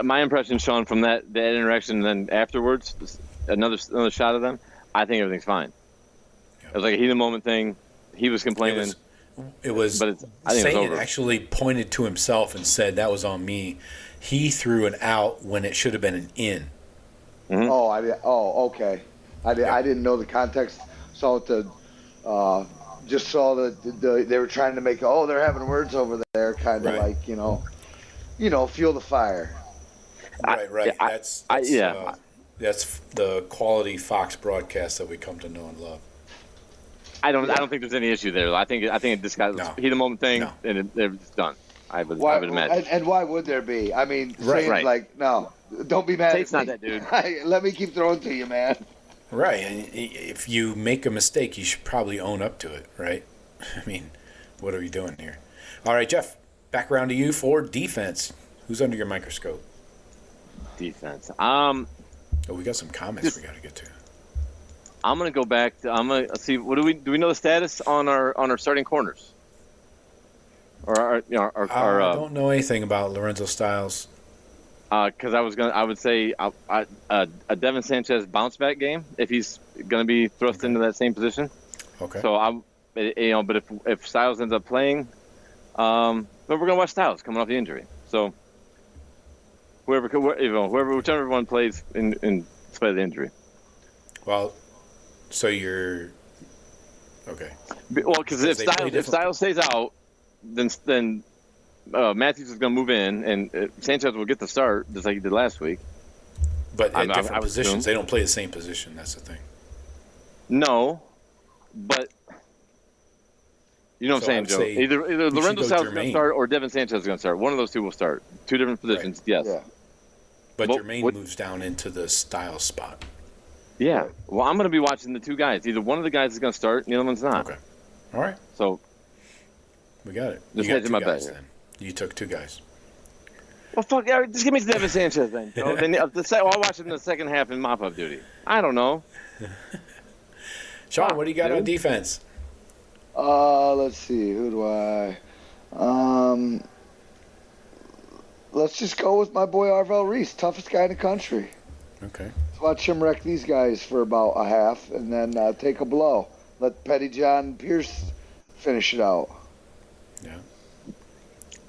My impression, Sean, from that interaction, and then afterwards, another shot of them, I think everything's fine. Yeah. It was like a heat of the moment thing. He was complaining. It was. But I think Sayin it was over. Actually pointed to himself and said that was on me. He threw an out when it should have been an in. Mm-hmm. Okay. I didn't know the context. Saw just saw the they were trying to make. Oh, they're having words over there, kind of like fuel the fire. Right. That's the quality Fox broadcast that we come to know and love. I don't think there's any issue there. I think this guy heat of the moment thing, and it's done. I would imagine. And why would there be? I mean, right. Like, no, don't be mad. Tate's not that dude. Let me keep throwing to you, man. Right, and if you make a mistake, you should probably own up to it, right? I mean, what are we doing here? All right, Jeff, back around to you for defense. Who's under your microscope? Defense. We got some comments we got to get to. I'm gonna go back. I'm gonna see. What do we know the status on our starting corners? Or I don't know anything about Lorenzo Styles. Because I would say a Devin Sanchez bounce back game if he's gonna be thrust into that same position. Okay. So but if Styles ends up playing, but we're gonna watch Styles coming off the injury. So whichever one plays in spite of the injury. Well, so you're okay. Well, because if Styles stays out, then Matthews is going to move in, and Sanchez will get the start just like he did last week. But at different positions, they don't play the same position. That's the thing. No, but you know what I'm saying, Joe. Either Lorenzo Styles is going to start or Devin Sanchez is going to start. One of those two will start. Two different positions, right. Yes. Yeah. But Jermaine moves down into the Styles spot. Yeah. Well, I'm going to be watching the two guys. Either one of the guys is going to start, and the other one's not. Okay. All right. So we got it. Just hedging my bet. Then. You took 2 guys. Well, fuck. Just give me Devin Sanchez then. I'll watch him in the second half in mop-up duty. I don't know. Sean, what do you got on defense? Let's see. Who do I? Let's just go with my boy Arvell Reese, toughest guy in the country. Okay. Let's watch him wreck these guys for about a half, and then take a blow. Let Petty John Pierce finish it out. Yeah.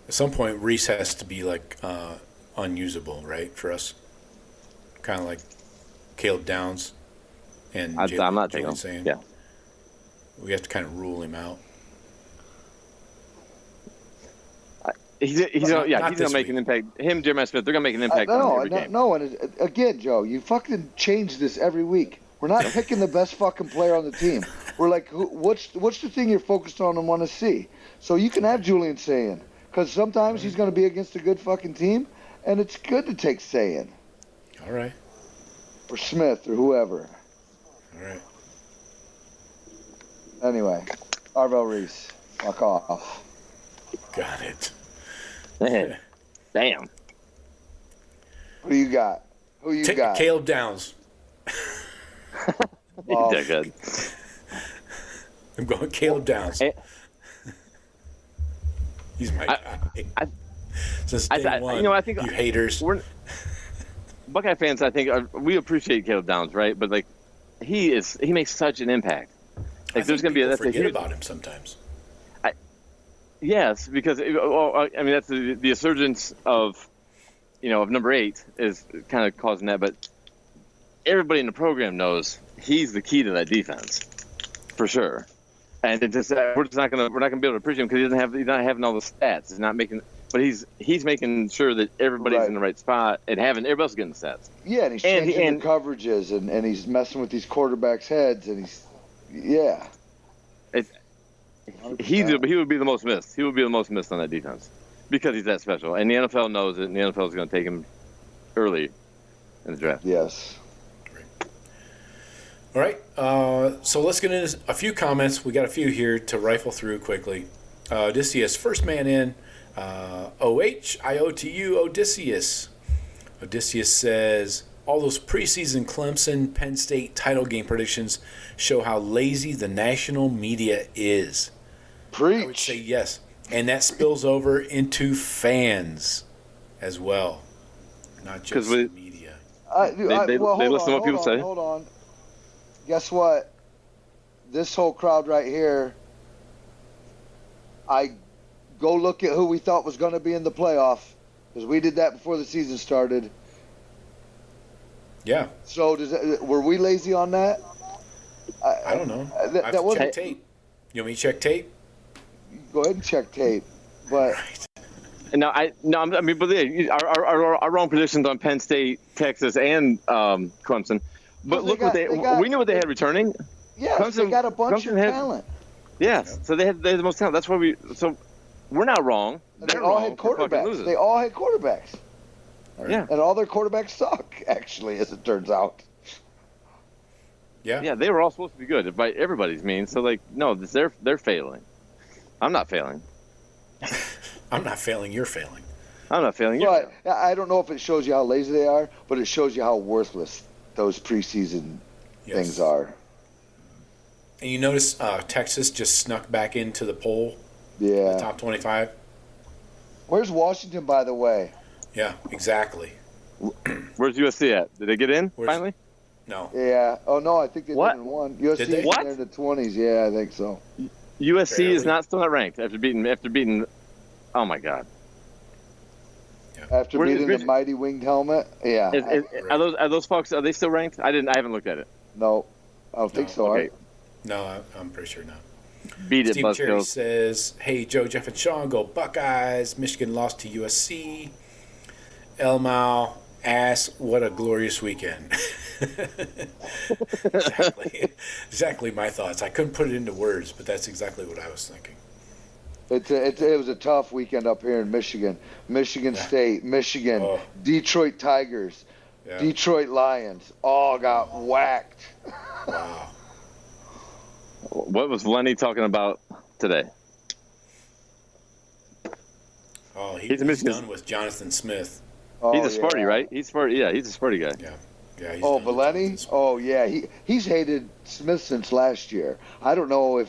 At some point, Reese has to be like unusable, right, for us? Kind of like Caleb Downs and I'm not Julian taking him. Sayin. Yeah. We have to kind of rule him out. He's gonna make an impact. Him, Jeremiah Smith, they're gonna make an impact on every game. No, and again, Joe, you fucking change this every week. We're not picking the best fucking player on the team. We're like, what's the thing you're focused on and want to see? So you can have Julian Sayin, because sometimes he's going to be against a good fucking team, and it's good to take Sayin. All right. Or Smith or whoever. All right. Anyway, Arvell Reese, fuck off. Got it. Damn. Who you got? Who you got? Caleb Downs. Oh. He's good. I'm going Caleb Downs. He's my guy. Since day one, I think you haters. Buckeye fans, I think, we appreciate Caleb Downs, right? But like, he makes such an impact. Like, there's going to be that's forget about him sometimes. Yes, because that's the resurgence of number 8 is kind of causing that, but everybody in the program knows he's the key to that defense, for sure. And it just we're not gonna be able to appreciate him because he's not having all the stats. He's not making, but he's making sure that everybody's in the right spot and having everybody else getting the stats. Yeah, and he's changing the coverages and he's messing with these quarterbacks' heads and he would be the most missed. He would be the most missed on that defense because he's that special. And the NFL knows it, and the NFL is going to take him early in the draft. Yes. All right. So let's get into a few comments. We got a few here to rifle through quickly. Odysseus, first man in. OHIOTU, Odysseus. Odysseus says, all those preseason Clemson, Penn State title game predictions show how lazy the national media is. Preach. I would say yes. And that spills over into fans as well, not just the media. They listen to what people say. Hold on. Guess what? This whole crowd right here, I go look at who we thought was going to be in the playoff, because we did that before the season started. Yeah. So were we lazy on that? I don't know. I have to check tape. You want me to check tape? Go ahead and check tape. But but our wrong predictions on Penn State, Texas, and Clemson. But look we knew what they had returning. Yes, they got a bunch of talent. Yes, so they had the most talent. That's why we're not wrong. They all had quarterbacks. They all had quarterbacks. Yeah. And all their quarterbacks suck, actually, as it turns out. Yeah. Yeah, they were all supposed to be good by everybody's means. So no, they're failing. I'm not failing. I'm not failing. You're failing. I'm not failing. But I don't know if it shows you how lazy they are, but it shows you how worthless those preseason things are. And you notice Texas just snuck back into the poll. Yeah. The top 25. Where's Washington, by the way? Yeah, exactly. Where's USC at? Did they get in finally? No. Yeah. Oh, no, I think they did in one. USC is in the 20s. Yeah, I think so. USC is still not ranked after beating. Oh my God. Yeah. After beating the mighty winged helmet. Yeah. Are those folks? Are they still ranked? I haven't looked at it. No, I don't think so. Okay. No, I'm pretty sure not. Beat it, Steve Cherry says, hey, Joe, Jeff, and Sean, go Buckeyes. Michigan lost to USC. Elmau, ass, what a glorious weekend. Exactly my thoughts. I couldn't put it into words, but that's exactly what I was thinking. It was a tough weekend up here in Michigan. Michigan State, Michigan, Detroit Tigers, Detroit Lions, all got whacked. Wow. What was Lenny talking about today? Oh, he's done with Jonathan Smith. Oh, he's a Sparty, right? He's Sparty. Yeah, he's a Sparty guy. Yeah. Valeni? Oh, yeah. He's hated Smith since last year. I don't know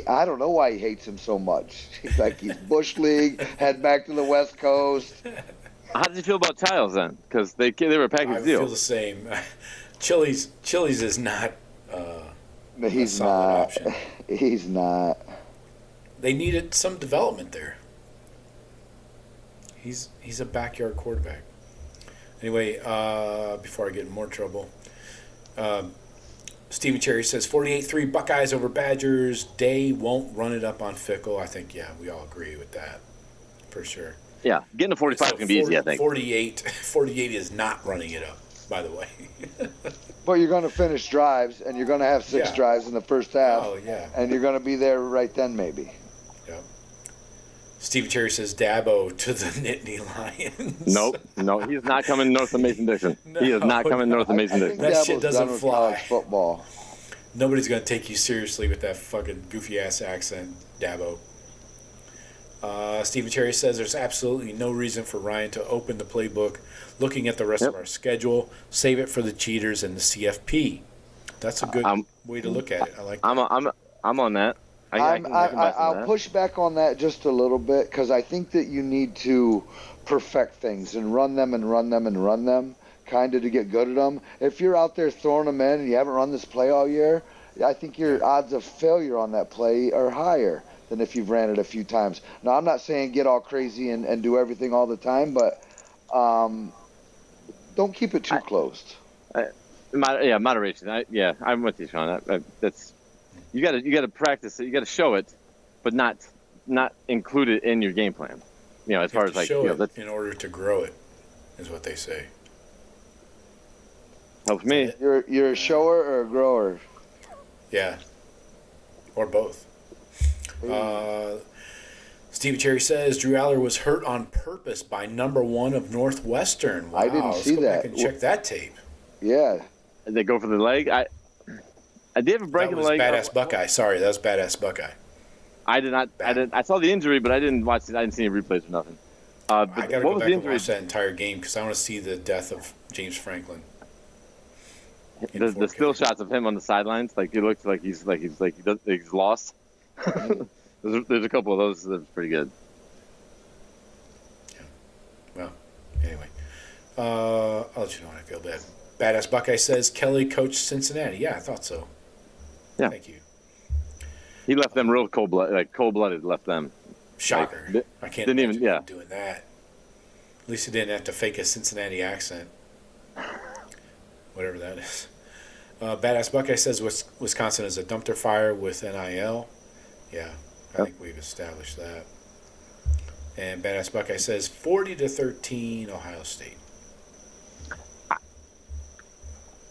I don't know why he hates him so much. He's Bush League, head back to the West Coast. How did you feel about Childs then? Because they were a package deal. I feel the same. Chili's is not He's a solid not. option. He's not. They needed some development there. He's a backyard quarterback. Anyway, before I get in more trouble, Stephen Cherry says 48-3 Buckeyes over Badgers. Day won't run it up on Fickle. I think, yeah, we all agree with that for sure. Yeah, getting to 45 is going to be easy, I think. 48 is not running it up, by the way. But you're going to finish drives, and you're going to have 6 drives in the first half. Oh, yeah. And you're going to be there right then, maybe. Yep. Stephen Cherry says Dabo to the Nittany Lions. Nope, he's not coming north of Mason-Dixon. He is not coming north of Mason-Dixon. That Dabo's shit doesn't done with fly. college football. Nobody's going to take you seriously with that fucking goofy-ass accent, Dabo. Stephen Cherry says there's absolutely no reason for Ryan to open the playbook. Looking at the rest of our schedule, save it for the cheaters and the CFP. That's a good way to look at it. I like that. I'm on that. I'll push back on that just a little bit because I think that you need to perfect things and run them, kind of to get good at them. If you're out there throwing them in and you haven't run this play all year, I think your odds of failure on that play are higher than if you've ran it a few times. Now, I'm not saying get all crazy and do everything all the time, but don't keep it too closed. Moderation. I'm with you, Sean. That's you got to practice it. You got to show it, but not include it in your game plan. As far as like show it in order to grow it, is what they say. Helps me. You're a shower or a grower? Yeah, or both. Steve Cherry says Drew Aller was hurt on purpose by number 1 of Northwestern. Wow, I didn't see go that. back and check that tape. Yeah. They go for the leg. I did have a break in the leg. Badass Buckeye. Sorry, that was Badass Buckeye. I did not. I saw the injury, but I didn't watch it. I didn't see any replays or nothing. I got to go back and watch that entire game because I want to see the death of James Franklin. The still shots of him on the sidelines, like he looks like he's lost. There's a couple of those that's pretty good. Yeah. Well, anyway, I'll let you know when I feel bad. Badass Buckeye says Kelly coached Cincinnati. Yeah, I thought so. Yeah. Thank you. He left them real cold-blooded. Left them. Shocker. I can't didn't imagine even him doing that. At least he didn't have to fake a Cincinnati accent. Whatever that is. Badass Buckeye says Wisconsin is a dumpster fire with NIL. Yeah, I think we've established that. And Badass Buckeye says 40-13 Ohio State.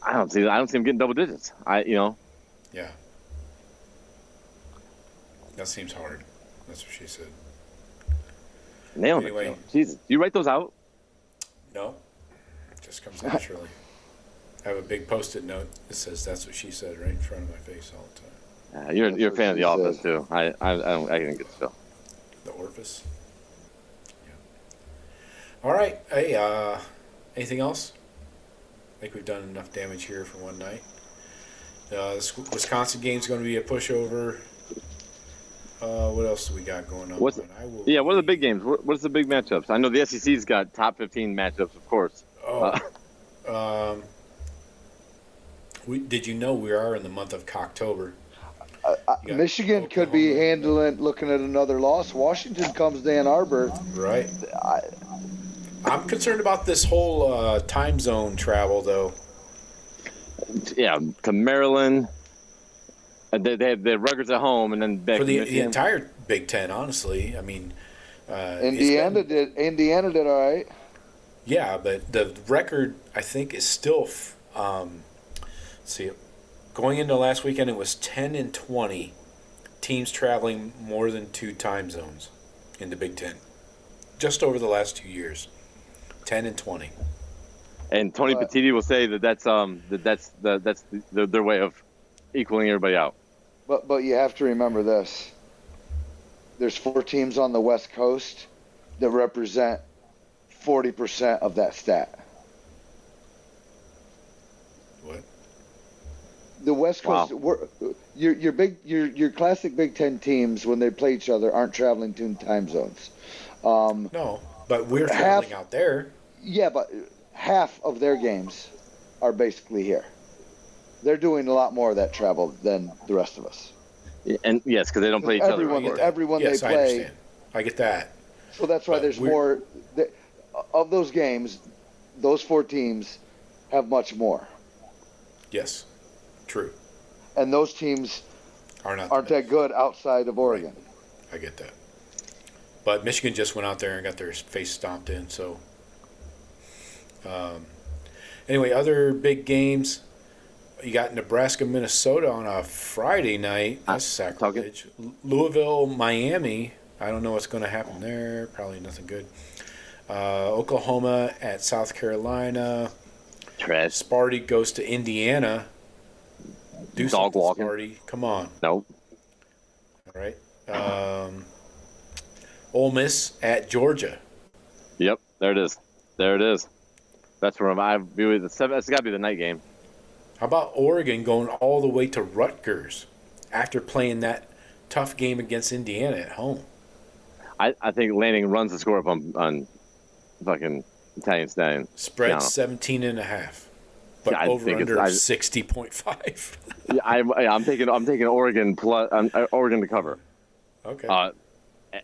I don't see him getting double digits. Yeah. That seems hard. That's what she said. Nailing it. Jesus, you write those out? No. It just comes naturally. I have a big Post-it note that says "That's what she said" right in front of my face all the time. You're a fan of The Office too. I didn't get the show. The Orifice. Yeah. All right. Hey, anything else? I think we've done enough damage here for one night. This Wisconsin game's going to be a pushover. What else do we got going on? What are the big games? What's the big matchups? I know the SEC's got top 15 matchups, of course. Did you know we are in the month of October? Michigan could be looking at another loss. Washington comes to Ann Arbor. Right. I'm concerned about this whole time zone travel, though. Yeah, to Maryland. They have the Rutgers at home, and then back for to the entire Big Ten. Honestly, I mean, Indiana did all right. Yeah, but the record I think is still. Going into last weekend, it was 10-20 teams traveling more than 2 time zones in the Big Ten. Just over the last 2 years, 10-20. And Tony Petitti will say that's their way of equaling everybody out. But you have to remember this. There's 4 teams on the West Coast that represent 40% of that stat. What? The West Coast, your classic Big Ten teams when they play each other aren't traveling 2 time zones. No. But we're traveling out there. Yeah, but half of their games are basically here. They're doing a lot more of that travel than the rest of us. And yes, because they don't play each other. Everyone yes, they play. I understand. I get that. So that's why there's more. Of those games, those 4 teams have much more. Yes, true. And those teams aren't that good outside of Oregon. Right. I get that. But Michigan just went out there and got their face stomped in. So, anyway, other big games. You got Nebraska, Minnesota on a Friday night. That's sacrilege. Louisville, Miami. I don't know what's going to happen there. Probably nothing good. Oklahoma at South Carolina. Trash. Sparty goes to Indiana. Do Dog something, walking. Sparty. Come on. Nope. All right. Ole Miss at Georgia. Yep. There it is. That's where I view it. It's got to be the night game. How about Oregon going all the way to Rutgers after playing that tough game against Indiana at home? I think Lanning runs the score up on fucking Italian Stallion. Spread 17.5. But Yeah, over under 60.5. Yeah, I'm taking Oregon plus Oregon to cover. Okay.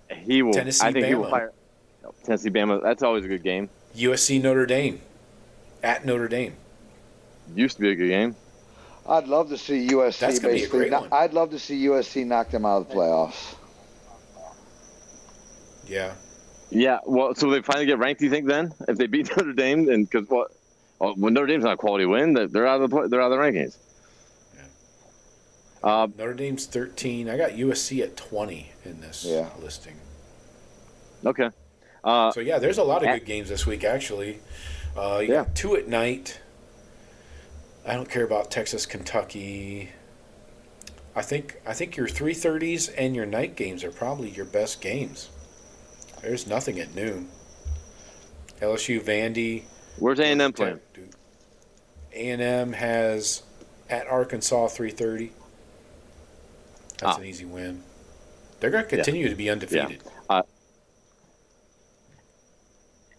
He will. Tennessee, I think Bama. he will fire. Tennessee Bama. That's always a good game. USC Notre Dame at Notre Dame. Used to be a good game. I'd love to see USC. That's gonna be a great one. I'd love to see USC knock them out of the playoffs. Yeah. Yeah. Well, so they finally get ranked. Do you think then if they beat Notre Dame and because when Notre Dame's not a quality win, they're out of the rankings. Yeah. Notre Dame's 13. I got USC at 20 in this listing. Okay. So yeah, there's a lot of good games this week actually. You got 2 at night. I don't care about Texas, Kentucky. I think your 3:30s and your night games are probably your best games. There's nothing at noon. LSU, Vandy. Where's A&M playing? A&M has at Arkansas 3:30. That's an easy win. They're going to continue to be undefeated. Yeah.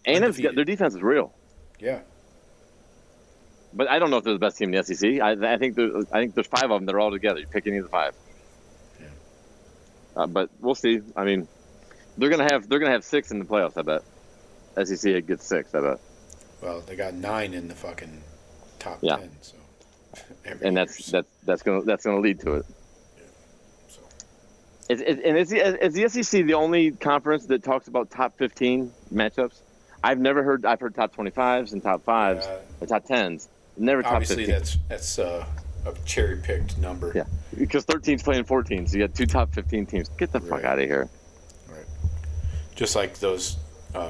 A&M's their defense is real. Yeah. But I don't know if they're the best team in the SEC. I think there's 5 of them that are all together. You pick any of the 5. Yeah. But we'll see. I mean, they're gonna have 6 in the playoffs. I bet. SEC gets 6. I bet. Well, they got 9 in the fucking top 10. So. And that's gonna lead to it. Yeah. So. Is the SEC the only conference that talks about top 15 matchups? I've heard top 25s and top 5s, and top 10s. Never top 15. Obviously, that's a cherry-picked number. Yeah, because 13's playing 14, so you got 2 top 15 teams. Get the fuck out of here. Right. Just like those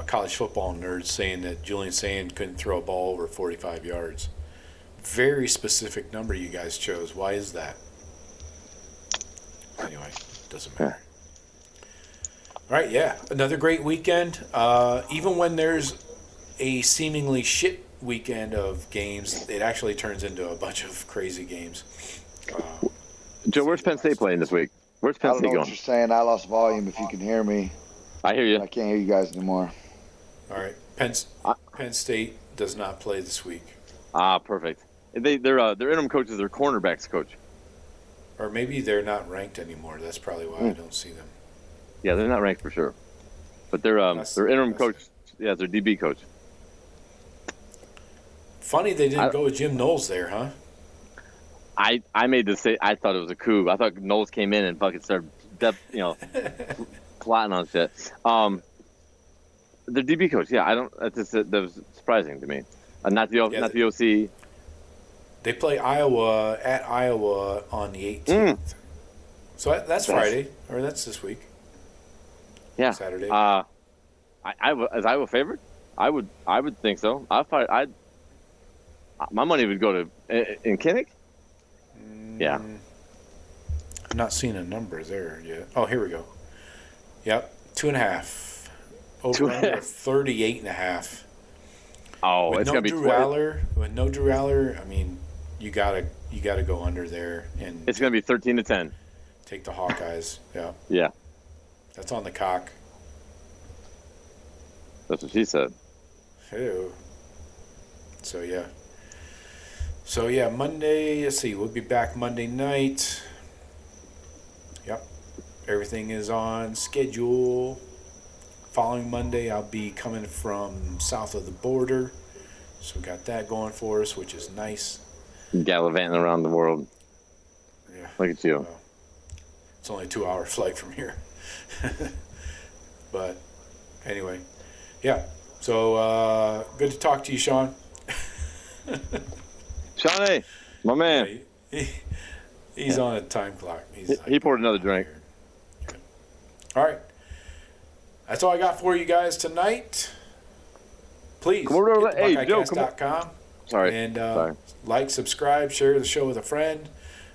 college football nerds saying that Julian Sayin couldn't throw a ball over 45 yards. Very specific number you guys chose. Why is that? Anyway, doesn't matter. All right, yeah. Another great weekend. Even when there's a seemingly shit weekend of games, it actually turns into a bunch of crazy games. Joe, where's Penn State playing this week? Where's Penn State going? I don't know what you're saying. I lost volume if you can hear me. I hear you. I can't hear you guys anymore. All right. Penn State does not play this week. Perfect. Their interim coach is their cornerbacks coach. Or maybe they're not ranked anymore. That's probably why I don't see them. Yeah, they're not ranked for sure. But their interim coach, their DB coach. Funny they didn't go with Jim Knowles there, huh? I made this say I thought it was a coup. I thought Knowles came in and fucking started plotting on shit. The DB coach, that was surprising to me. Not the OC. They play Iowa at Iowa on the 18th. So that's Friday, or that's this week. Yeah. Saturday. Is Iowa favorite? I would think so. My money would go to in Kinnick. Yeah. I'm not seeing a number there yet. Oh, here we go. Yep, 2.5. Over under 38.5. Oh, with it's no gonna be Drew Aller. With no Drew Aller, I mean, you gotta go under there, and it's gonna be 13-10. Take the Hawkeyes. Yeah. Yeah. That's on the cock. That's what she said. Ew. So yeah, Monday. Let's see. We'll be back Monday night. Yep, everything is on schedule. Following Monday, I'll be coming from south of the border, so we got that going for us, which is nice. Gallivanting around the world. Yeah. Look at you. Well, it's only a 2-hour flight from here. But anyway, yeah. So good to talk to you, Sean. Shawnee, my man. Yeah, he's on a time clock. He poured another drink. Okay. All right. That's all I got for you guys tonight. Please come over get to hey, Joe, buckeyecast.com. Sorry. And Sorry. like, subscribe, share the show with a friend.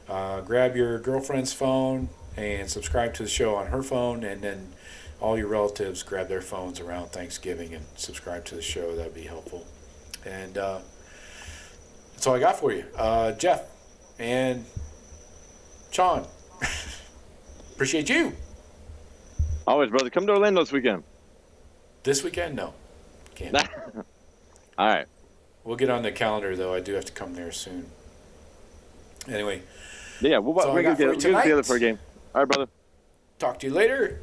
Grab your girlfriend's phone and subscribe to the show on her phone. And then all your relatives grab their phones around Thanksgiving and subscribe to the show. That would be helpful. And that's all I got for you. Jeff and Sean, appreciate you. Always, brother. Come to Orlando this weekend. This weekend? No. Can't. All right. We'll get on the calendar, though. I do have to come there soon. Anyway. Yeah, we're going to get together for a game. All right, brother. Talk to you later.